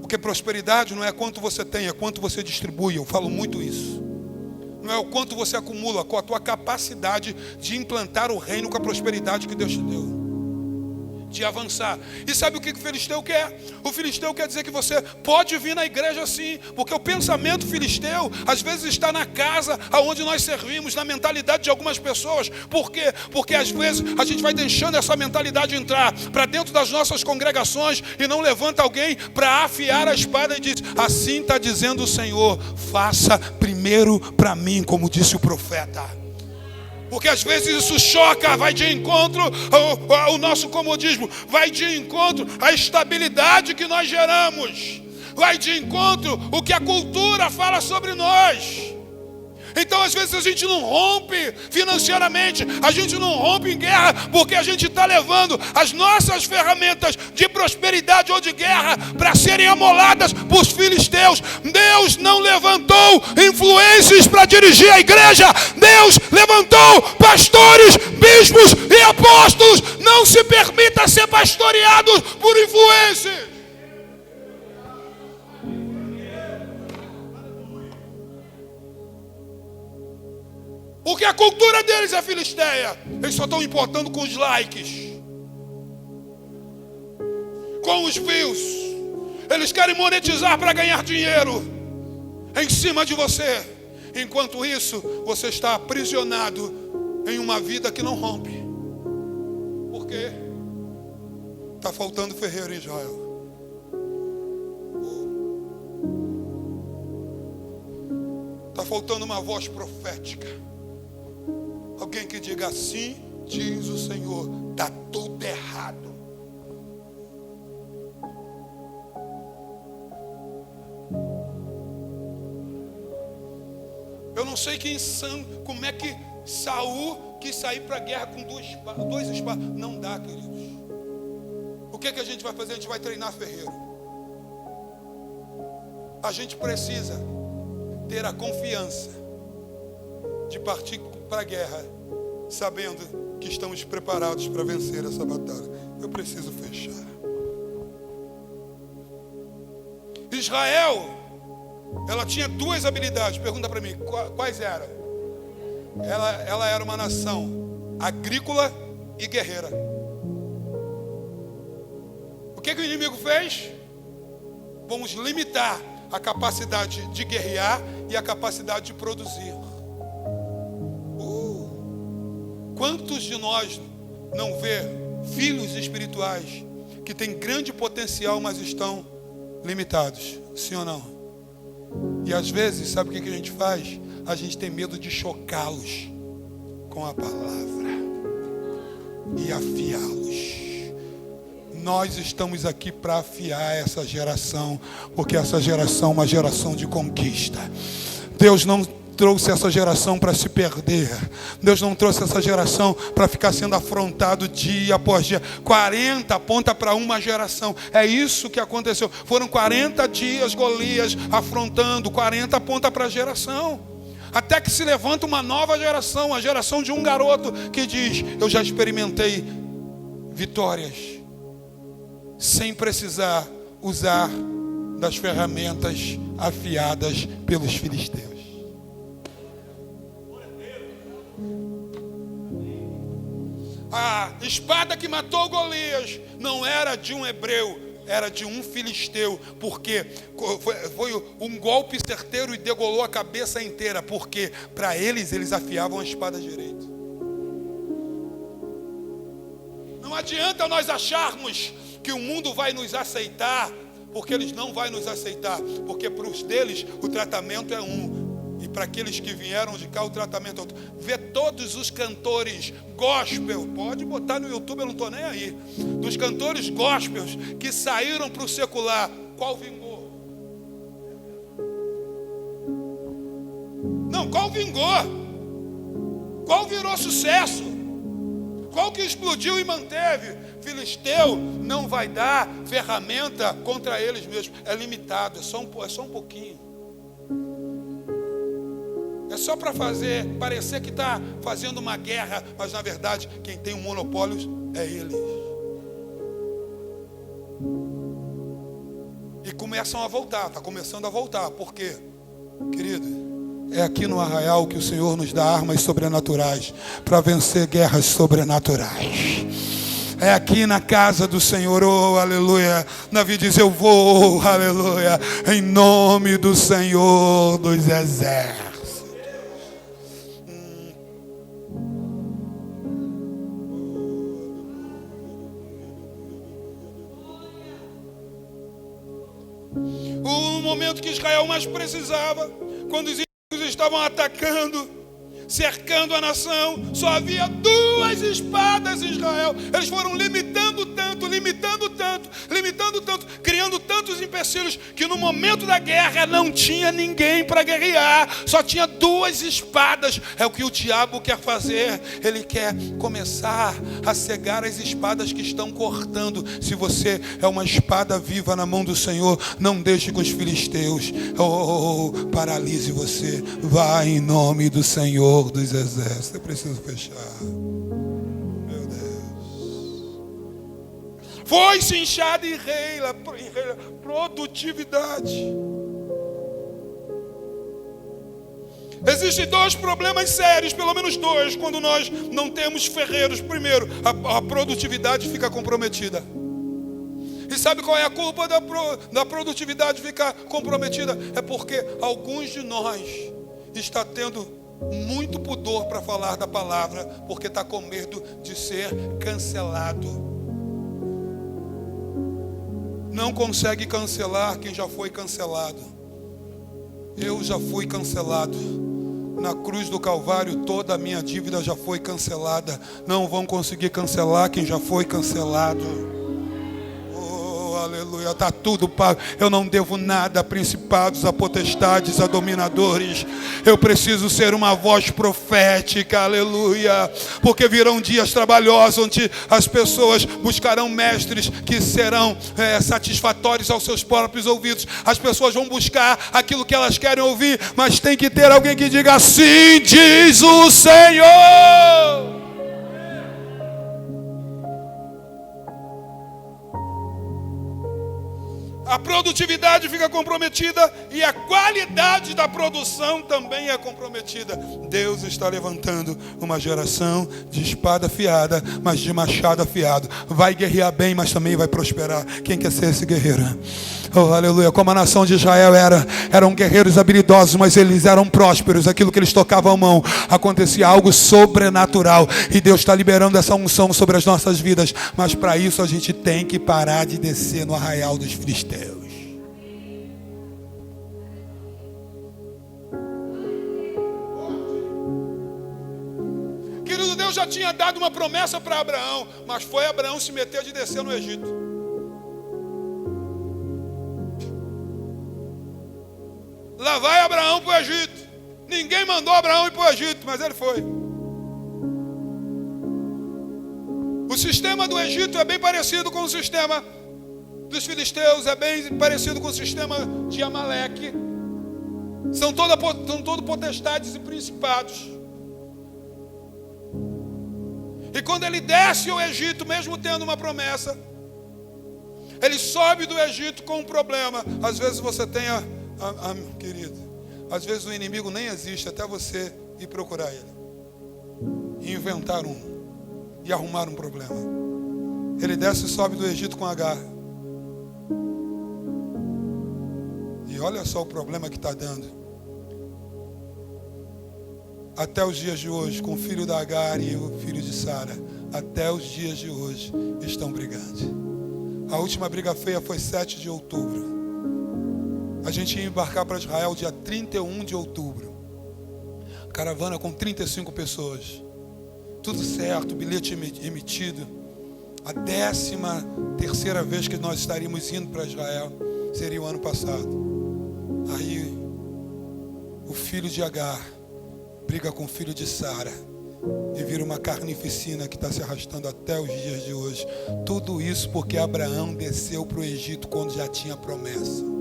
E: Porque prosperidade não é quanto você tem, é quanto você distribui. Eu falo muito isso. Não é o quanto você acumula, com a tua capacidade de implantar o reino com a prosperidade que Deus te deu, de avançar. E sabe o que o filisteu quer? O filisteu quer dizer que você pode vir na igreja sim, porque o pensamento filisteu às vezes está na casa aonde nós servimos, na mentalidade de algumas pessoas. Por quê? Porque às vezes a gente vai deixando essa mentalidade entrar para dentro das nossas congregações e não levanta alguém para afiar a espada e diz: assim está dizendo o Senhor, faça primeiro para mim, como disse o profeta. Porque às vezes isso choca, vai de encontro ao nosso comodismo, vai de encontro à estabilidade que nós geramos, vai de encontro o que a cultura fala sobre nós. Então às vezes a gente não rompe financeiramente, a gente não rompe em guerra, porque a gente está levando as nossas ferramentas de prosperidade ou de guerra para serem amoladas por os filisteus. Deus não levantou influências para dirigir a igreja. Deus levantou pastores, bispos e apóstolos. Não se permita ser pastoreado por influências. Porque a cultura deles é filisteia. Eles só estão importando com os likes, com os views. Eles querem monetizar para ganhar dinheiro em cima de você. Enquanto isso, você está aprisionado em uma vida que não rompe. Por quê? Está faltando ferreiro em Israel. Está faltando uma voz profética. Alguém que diga: assim diz o Senhor, está tudo errado. Eu não sei como é que Saul quis sair para a guerra com duas espadas. Não dá, queridos. O que a gente vai fazer? A gente vai treinar ferreiro. A gente precisa ter a confiança de partir para a guerra, sabendo que estamos preparados para vencer essa batalha. Eu preciso fechar. Israel, ela tinha duas habilidades. Pergunta para mim, quais eram? Ela era uma nação agrícola e guerreira. O O que o inimigo fez? Vamos limitar a capacidade de guerrear e a capacidade de produzir. Quantos de nós não vê filhos espirituais que têm grande potencial, mas estão limitados? Sim ou não? E às vezes, sabe o que a gente faz? A gente tem medo de chocá-los com a palavra e afiá-los. Nós estamos aqui para afiar essa geração, porque essa geração é uma geração de conquista. Deus não trouxe essa geração para se perder. Deus não trouxe essa geração para ficar sendo afrontado dia após dia. 40 aponta para uma geração. É isso que aconteceu. Foram 40 dias Golias afrontando. 40 aponta para a geração. Até que se levanta uma nova geração. A geração de um garoto que diz: eu já experimentei vitórias sem precisar usar das ferramentas afiadas pelos filisteus. A espada que matou Golias não era de um hebreu, era de um filisteu, porque foi um golpe certeiro e degolou a cabeça inteira, porque para eles afiavam a espada direita. Não adianta nós acharmos que o mundo vai nos aceitar, porque eles não vão nos aceitar, porque para os deles o tratamento é um, e para aqueles que vieram de cá o tratamento é outro. Vê todos os cantores gospel, pode botar no YouTube, eu não estou nem aí, dos cantores gospels que saíram para o secular, qual vingou? Não, qual vingou? Qual virou sucesso? Qual que explodiu e manteve? Filisteu não vai dar ferramenta contra eles mesmos. É limitado, é só um pouquinho. É só para parecer que está fazendo uma guerra, mas na verdade quem tem um monopólio é eles. E começam a voltar, está começando a voltar. Por quê? Querido, é aqui no Arraial que o Senhor nos dá armas sobrenaturais para vencer guerras sobrenaturais. É aqui na casa do Senhor, oh, aleluia. Davi diz: eu vou, aleluia, em nome do Senhor dos exércitos. O momento que Israel mais precisava, quando os inimigos estavam atacando, cercando a nação, só havia 2 espadas em Israel. Eles foram limitando tanto, criando tantos empecilhos, que no momento da guerra não tinha ninguém para guerrear, só tinha 2 espadas. É o que o diabo quer fazer. Ele quer começar a cegar as espadas que estão cortando. Se você é uma espada viva na mão do Senhor, não deixe que os filisteus paralise você. Vá em nome do Senhor dos exércitos. Eu preciso fechar. Meu Deus. Foi-se inchada e reila, produtividade. Existem 2 problemas sérios, pelo menos 2, quando nós não temos ferreiros. Primeiro, a produtividade fica comprometida. E sabe qual é a culpa da produtividade ficar comprometida? É porque alguns de nós está tendo muito pudor para falar da palavra, porque está com medo de ser cancelado. Não consegue cancelar quem já foi cancelado. Eu já fui cancelado. Na cruz do Calvário toda a minha dívida já foi cancelada. Não vão conseguir cancelar quem já foi cancelado. Aleluia, está tudo pago. Eu não devo nada a principados, a potestades, a dominadores. Eu preciso ser uma voz profética, aleluia. Porque virão dias trabalhosos, onde as pessoas buscarão mestres que serão satisfatórios aos seus próprios ouvidos. As pessoas vão buscar aquilo que elas querem ouvir, mas tem que ter alguém que diga: assim diz o Senhor. a produtividade fica comprometida e a qualidade da produção também é comprometida. Deus está levantando uma geração de espada afiada, mas de machado afiado. Vai guerrear bem, mas também vai prosperar. Quem quer ser esse guerreiro? Oh, aleluia. Como a nação de Israel eram guerreiros habilidosos, mas eles eram prósperos. Aquilo que eles tocavam a mão, acontecia algo sobrenatural. E Deus está liberando essa unção sobre as nossas vidas. Mas para isso a gente tem que parar de descer no arraial dos filisteus. Querido, Deus já tinha dado uma promessa para Abraão, mas foi Abraão se meter de descer no Egito. Lá vai Abraão para o Egito. Ninguém mandou Abraão ir para o Egito, mas ele foi. O sistema do Egito é bem parecido com o sistema dos filisteus, é bem parecido com o sistema de Amaleque. São todos potestades e principados. E quando ele desce ao Egito, mesmo tendo uma promessa, ele sobe do Egito com um problema. Às vezes você tem querido, às vezes o inimigo nem existe até você ir procurar ele, e inventar e arrumar um problema. Ele desce e sobe do Egito com Agar. E olha só o problema que está dando. Até os dias de hoje, com o filho da Agar e o filho de Sara, até os dias de hoje estão brigando. A última briga feia foi 7 de outubro. A gente ia embarcar para Israel dia 31 de outubro. Caravana com 35 pessoas. Tudo certo, bilhete emitido. A 13ª vez que nós estaríamos indo para Israel seria o ano passado. Aí o filho de Agar briga com o filho de Sara e vira uma carnificina que está se arrastando até os dias de hoje. Tudo isso porque Abraão desceu para o Egito quando já tinha promessa.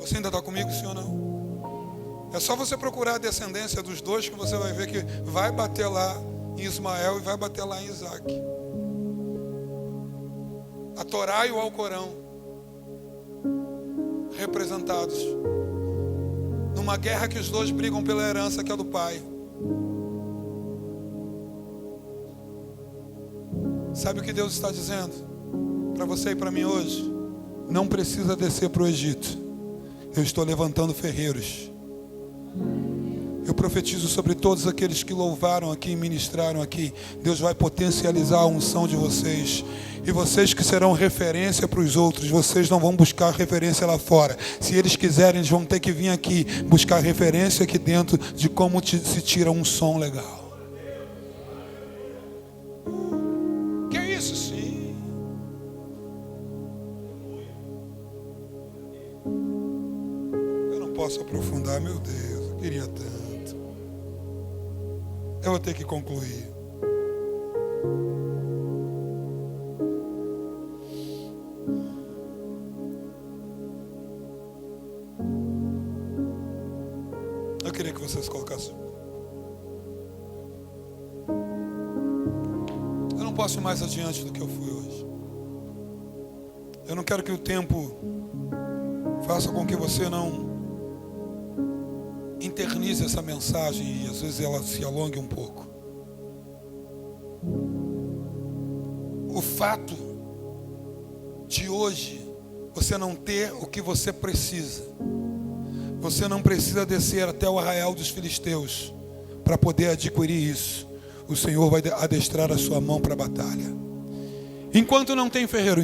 E: Você ainda está comigo, sim ou não? É só você procurar a descendência dos dois que você vai ver que vai bater lá em Ismael e vai bater lá em Isaac. A Torá e o Alcorão representados numa guerra que os dois brigam pela herança que é do pai. Sabe o que Deus está dizendo para você e para mim hoje? Não precisa descer para o Egito. Eu estou levantando ferreiros. Eu profetizo sobre todos aqueles que louvaram aqui e ministraram aqui. Deus vai potencializar a unção de vocês. E vocês que serão referência para os outros, vocês não vão buscar referência lá fora. Se eles quiserem, eles vão ter que vir aqui buscar referência aqui dentro de como se tira um som legal. Que é isso, sim. Eu não posso aprofundar, meu Deus, eu queria tanto. Eu vou ter que concluir. Eu queria que vocês colocassem. Eu não posso ir mais adiante do que eu fui hoje. Eu não quero que o tempo faça com que você não internize essa mensagem e às vezes ela se alongue um pouco. O fato de hoje você não ter o que você precisa. Você não precisa descer até o arraial dos filisteus para poder adquirir isso. O Senhor vai adestrar a sua mão para a batalha. Enquanto não tem ferreiro,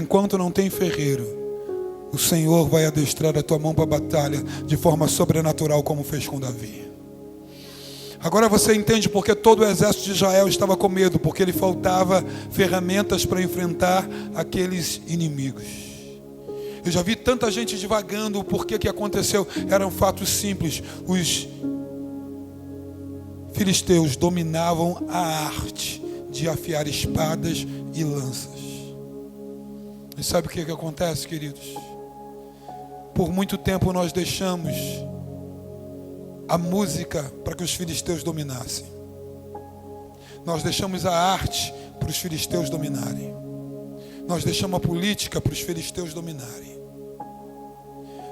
E: o Senhor vai adestrar a tua mão para a batalha de forma sobrenatural, como fez com Davi. Agora você entende porque todo o exército de Israel estava com medo, porque lhe faltava ferramentas para enfrentar aqueles inimigos. Eu já vi tanta gente divagando o porquê que aconteceu. Eram fatos simples. Os filisteus dominavam a arte de afiar espadas e lanças. E sabe o que acontece, queridos? Por muito tempo nós deixamos a música para que os filisteus dominassem. Nós deixamos a arte para os filisteus dominarem. Nós deixamos a política para os filisteus dominarem.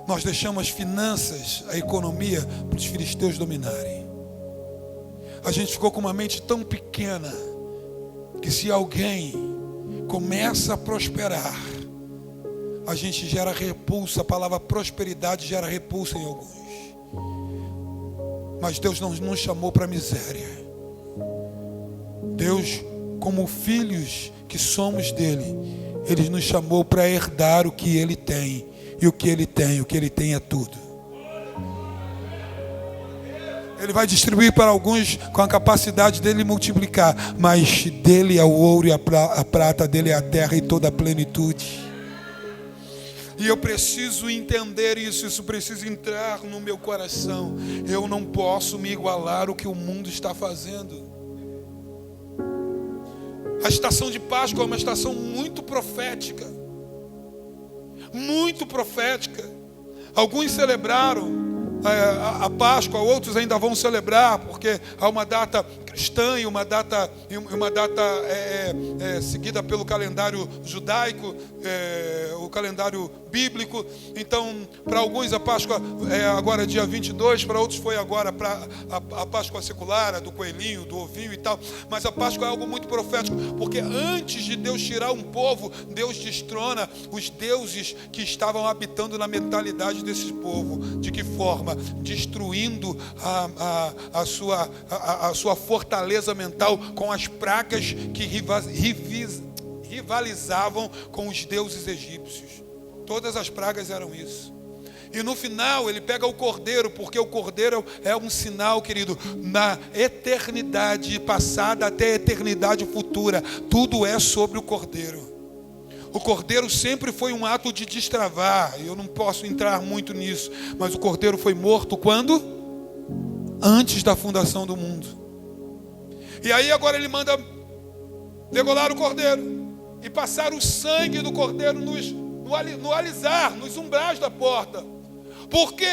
E: Nós deixamos as finanças, a economia para os filisteus dominarem. A gente ficou com uma mente tão pequena que se alguém começa a prosperar, a gente gera repulsa. A palavra prosperidade gera repulsa em alguns. Mas Deus não nos chamou para miséria. Deus, como filhos que somos dele, Ele nos chamou para herdar o que Ele tem. E o que Ele tem é tudo. Ele vai distribuir para alguns com a capacidade dele multiplicar, mas dele é o ouro e a prata, dele é a terra e toda a plenitude. E eu preciso entender isso precisa entrar no meu coração. Eu não posso me igualar ao que o mundo está fazendo. A estação de Páscoa é uma estação muito profética. Muito profética. Alguns celebraram a Páscoa, outros ainda vão celebrar, porque há uma data cristã e uma data seguida pelo calendário judaico, o calendário bíblico. Então, para alguns a Páscoa é agora dia 22, para outros foi agora a Páscoa secular, a do coelhinho, do ovinho e tal. Mas a Páscoa é algo muito profético, porque antes de Deus tirar um povo, Deus destrona os deuses que estavam habitando na mentalidade desse povo. De que forma? Destruindo a sua fortaleza mental com as pragas que rivalizavam com os deuses egípcios. Todas as pragas eram isso. E no final ele pega o cordeiro, porque o cordeiro é um sinal, querido, na eternidade passada até a eternidade futura. Tudo é sobre o cordeiro. O cordeiro sempre foi um ato de destravar. Eu não posso entrar muito nisso, mas o cordeiro foi morto quando? Antes da fundação do mundo. E aí agora ele manda degolar o cordeiro e passar o sangue do cordeiro no alizar, nos umbrais da porta. Porque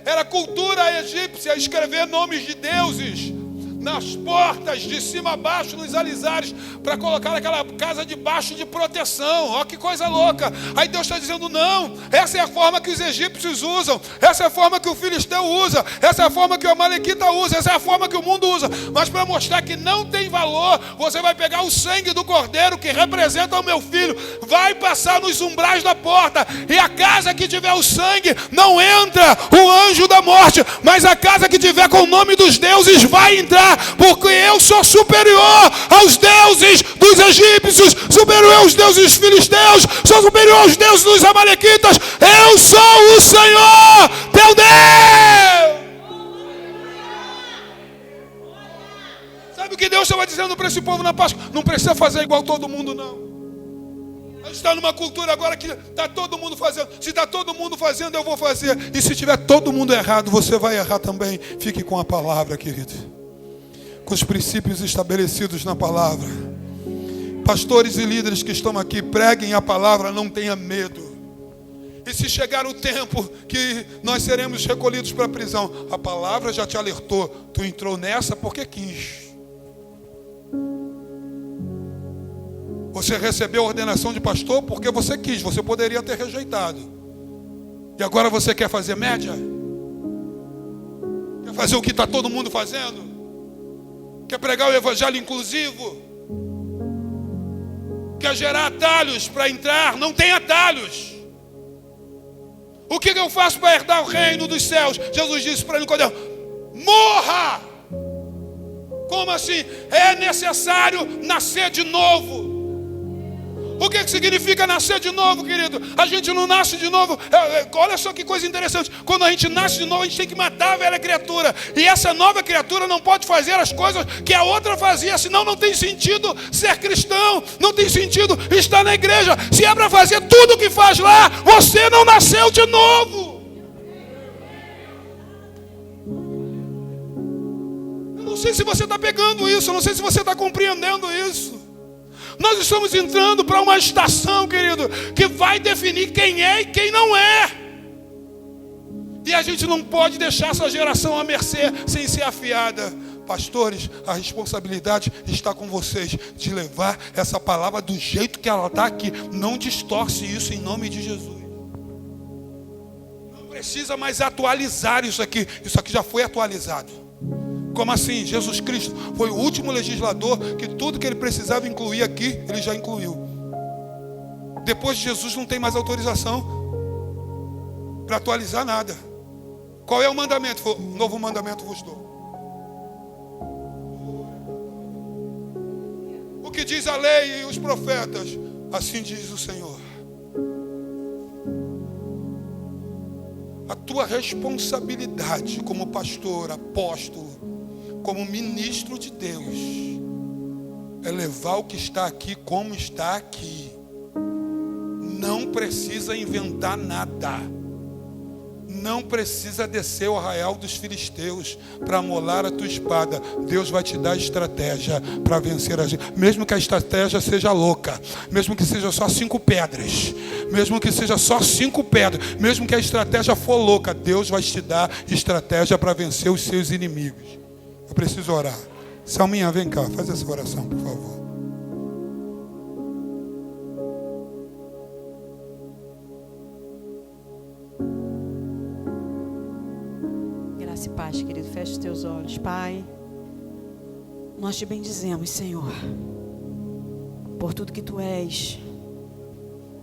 E: era cultura egípcia escrever nomes de deuses nas portas, de cima a baixo, nos alizares, para colocar aquela casa de baixo de proteção. Ó, que coisa louca. Aí Deus está dizendo, não, essa é a forma que os egípcios usam, essa é a forma que o filisteu usa, essa é a forma que o amalequita usa, essa é a forma que o mundo usa. Mas para mostrar que não tem valor, você vai pegar o sangue do cordeiro, que representa o meu filho, vai passar nos umbrais da porta, e a casa que tiver o sangue, não entra o anjo da morte, mas a casa que tiver com o nome dos deuses vai entrar, porque eu sou superior aos deuses dos egípcios, superior aos deuses dos filisteus, sou superior aos deuses dos amalequitas. Eu sou o Senhor, teu Deus. Sabe o que Deus estava dizendo para esse povo na Páscoa? Não precisa fazer igual todo mundo, não. A gente está numa cultura agora que está todo mundo fazendo. Se está todo mundo fazendo, eu vou fazer. E se tiver todo mundo errado, você vai errar também. Fique com a palavra, querido, com os princípios estabelecidos na palavra. Pastores e líderes que estão aqui, preguem a palavra, não tenha medo. E se chegar o tempo que nós seremos recolhidos para a prisão, a palavra já te alertou. Tu entrou nessa porque quis. Você recebeu a ordenação de pastor porque você quis. Você poderia ter rejeitado. E agora você quer fazer média? Quer fazer o que está todo mundo fazendo? Quer pregar o evangelho inclusivo? Quer gerar atalhos para entrar? Não tem atalhos. O que eu faço para herdar o reino dos céus? Jesus disse para Nicodemo: morra! Como assim? É necessário nascer de novo. O que significa nascer de novo, querido? A gente não nasce de novo. Olha só que coisa interessante. Quando a gente nasce de novo, a gente tem que matar a velha criatura. E essa nova criatura não pode fazer as coisas que a outra fazia. Senão não tem sentido ser cristão. Não tem sentido estar na igreja. Se é para fazer tudo o que faz lá, você não nasceu de novo. Eu não sei se você está pegando isso. Eu não sei se você está compreendendo isso. Nós estamos entrando para uma estação, querido, que vai definir quem é e quem não é. E a gente não pode deixar essa geração à mercê sem ser afiada. Pastores, a responsabilidade está com vocês de levar essa palavra do jeito que ela está aqui. Não distorce isso em nome de Jesus. Não precisa mais atualizar isso aqui. Isso aqui já foi atualizado. Como assim? Jesus Cristo foi o último legislador que tudo que ele precisava incluir aqui, ele já incluiu. Depois de Jesus não tem mais autorização para atualizar nada. Qual é o mandamento? O novo mandamento vos dou. O que diz a lei e os profetas? Assim diz o Senhor. A tua responsabilidade como pastor, apóstolo, como ministro de Deus, é levar o que está aqui como está aqui. Não precisa inventar nada. Não precisa descer o arraial dos filisteus para amolar a tua espada. Deus vai te dar estratégia para vencer a gente. Mesmo que a estratégia seja louca, mesmo que seja só 5 pedras, mesmo que seja só 5 pedras, mesmo que a estratégia for louca, Deus vai te dar estratégia para vencer os seus inimigos. Eu preciso orar. Salminha, vem cá, faz essa oração, por favor.
A: Graça e paz, querido. Feche os teus olhos. Pai, nós te bendizemos, Senhor, por tudo que Tu és,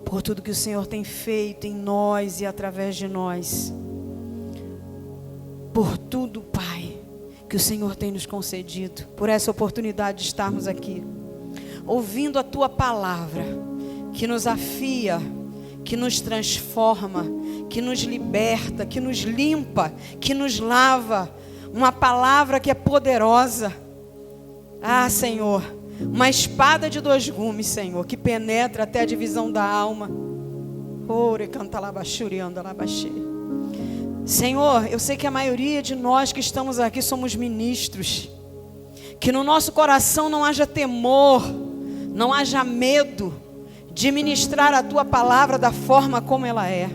A: por tudo que o Senhor tem feito em nós e através de nós, por tudo, Pai, que o Senhor tem nos concedido, por essa oportunidade de estarmos aqui, ouvindo a Tua palavra, que nos afia, que nos transforma, que nos liberta, que nos limpa, que nos lava. Uma palavra que é poderosa. Ah, Senhor, uma espada de 2 gumes, Senhor, que penetra até a divisão da alma. Senhor, eu sei que a maioria de nós que estamos aqui somos ministros. Que no nosso coração não haja temor, não haja medo de ministrar a Tua palavra da forma como ela é.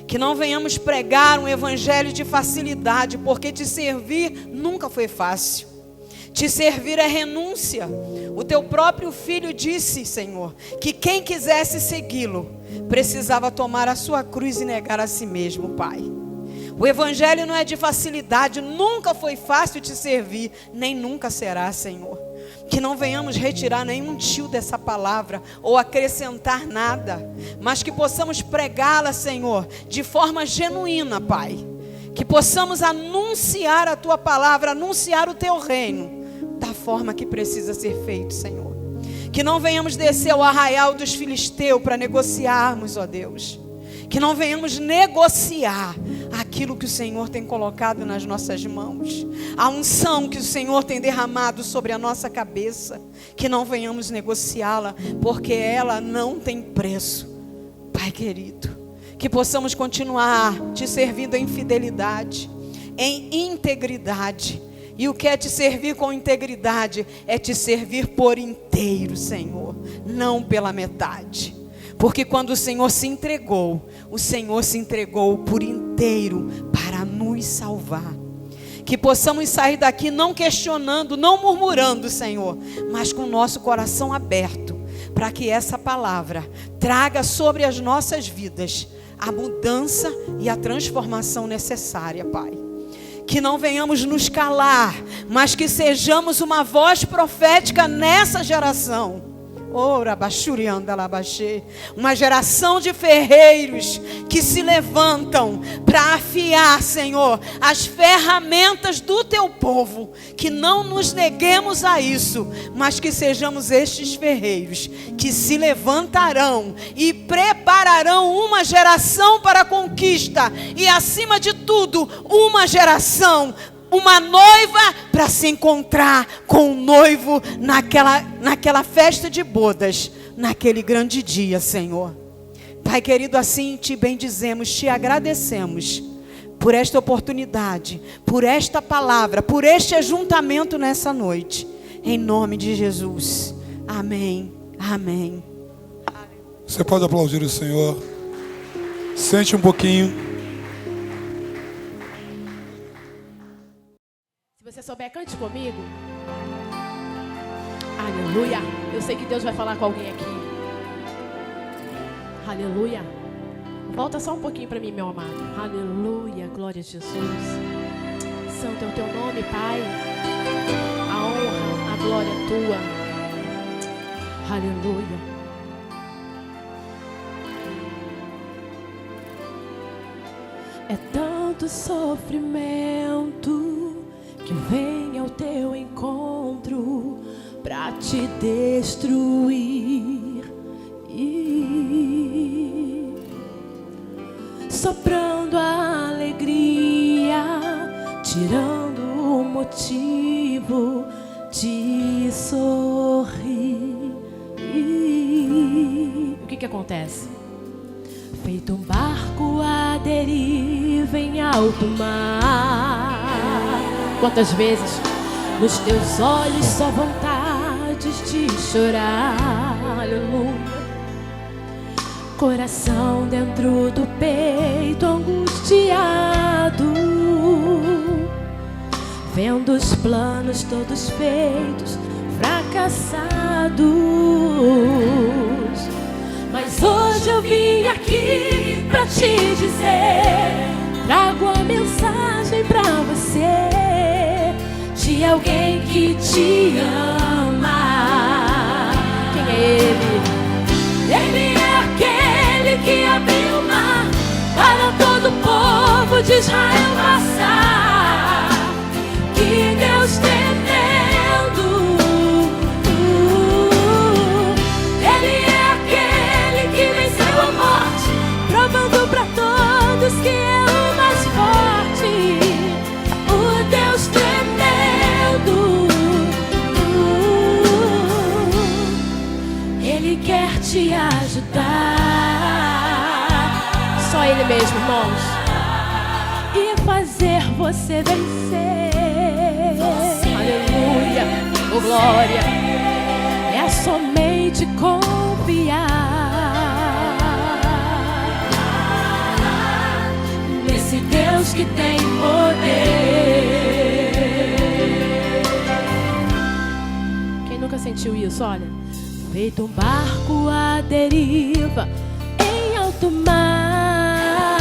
A: Que não venhamos pregar um evangelho de facilidade, porque te servir nunca foi fácil. Te servir é renúncia. O Teu próprio Filho disse, Senhor, que quem quisesse segui-lo, precisava tomar a sua cruz e negar a si mesmo, Pai. O evangelho não é de facilidade, nunca foi fácil te servir, nem nunca será, Senhor. Que não venhamos retirar nenhum tio dessa palavra ou acrescentar nada, mas que possamos pregá-la, Senhor, de forma genuína, Pai. Que possamos anunciar a Tua palavra, anunciar o Teu reino da forma que precisa ser feito, Senhor. Que não venhamos descer ao arraial dos filisteus para negociarmos, ó Deus. Que não venhamos negociar aquilo que o Senhor tem colocado nas nossas mãos, a unção que o Senhor tem derramado sobre a nossa cabeça, que não venhamos negociá-la, porque ela não tem preço. Pai querido, que possamos continuar te servindo em fidelidade, em integridade. E o que é te servir com integridade é te servir por inteiro, Senhor, não pela metade. Porque quando o Senhor se entregou por inteiro para nos salvar. Que possamos sair daqui não questionando, não murmurando, Senhor, mas com o nosso coração aberto, para que essa palavra traga sobre as nossas vidas a mudança e a transformação necessária, Pai. Que não venhamos nos calar, mas que sejamos uma voz profética nessa geração. Uma geração de ferreiros que se levantam para afiar, Senhor, as ferramentas do Teu povo. Que não nos neguemos a isso, mas que sejamos estes ferreiros que se levantarão e prepararão uma geração para a conquista. E acima de tudo, uma geração, uma noiva para se encontrar com o noivo naquela festa de bodas, naquele grande dia, Senhor. Pai querido, assim te bendizemos, te agradecemos por esta oportunidade, por esta palavra, por este ajuntamento nessa noite. Em nome de Jesus. Amém. Amém.
E: Você pode aplaudir o Senhor. Sente um pouquinho.
F: você souber, cante comigo. Aleluia. Eu sei que Deus vai falar com alguém aqui. Aleluia. Volta só um pouquinho para mim, meu amado. Aleluia. Glória a Jesus. Santo é o teu nome, Pai. A honra, a glória é tua. Aleluia. É tanto sofrimento que vem ao teu encontro pra te destruir, soprando a alegria, tirando o motivo de sorrir. O que acontece? Feito um barco à deriva em alto mar. Quantas vezes nos teus olhos só vontades de chorar. Aleluia. Coração dentro do peito angustiado, vendo os planos todos feitos, fracassados. Mas hoje eu vim aqui pra te dizer, trago a mensagem pra você, de alguém que te ama. Quem é ele? Ele é aquele que abriu o mar para todo o povo de Israel passar. Que Deus tremendo. Ele é aquele que venceu a morte, provando para todos que é o mais forte. O Deus tremendo. Ele quer te ajudar. Só Ele mesmo, irmãos. E fazer você vencer. Aleluia, oh glória. É somente confiar nesse Deus que tem poder. Quem nunca sentiu isso, olha. Feito um barco à deriva em alto mar,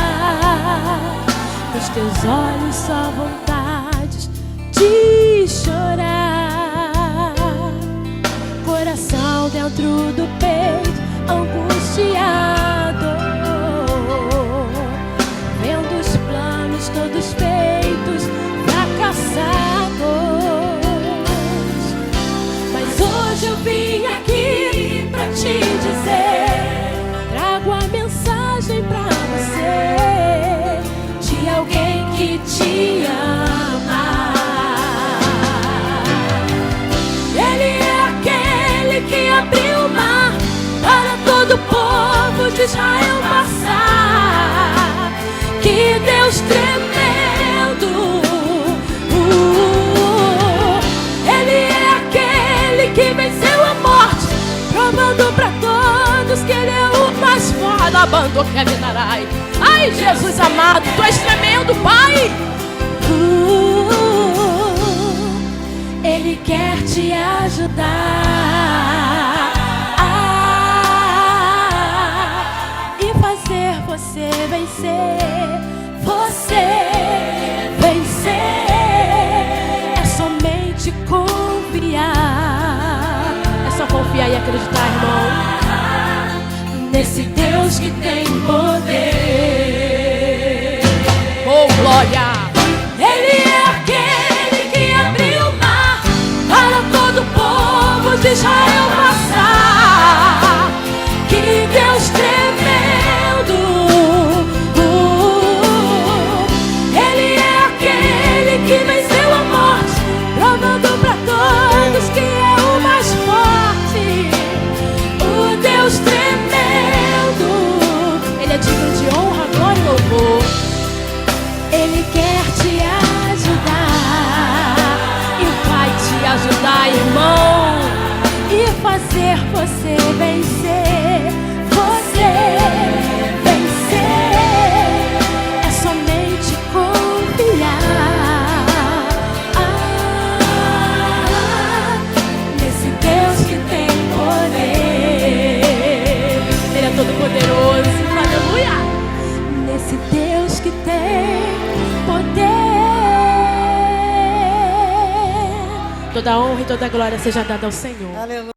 F: nos teus olhos só vontades de chorar. Coração dentro do peito angustiado, vendo os planos todos feitos, fracassados. Mas hoje eu vim aqui pra te dizer, trago a mensagem pra você, de alguém que te ama. Ele é aquele que abriu o mar para todo o povo de Israel passar. Que Deus tremendo. Ele é aquele que venceu a morte, provando para todos que Ele é o mais forte. Ai, Jesus amado, Tu és tremendo, Pai. Ele quer te ajudar e fazer você vencer. Você vencer é somente confiar. É só confiar e acreditar, irmão, nesse Deus que tem poder. Oh, glória! Ele é aquele que abriu o mar para todo o povo de Israel passar. Que Deus tremendo. Ele é aquele que venceu a morte, provando para todos que é o mais forte. Toda honra e toda glória seja dada ao Senhor.
A: Aleluia.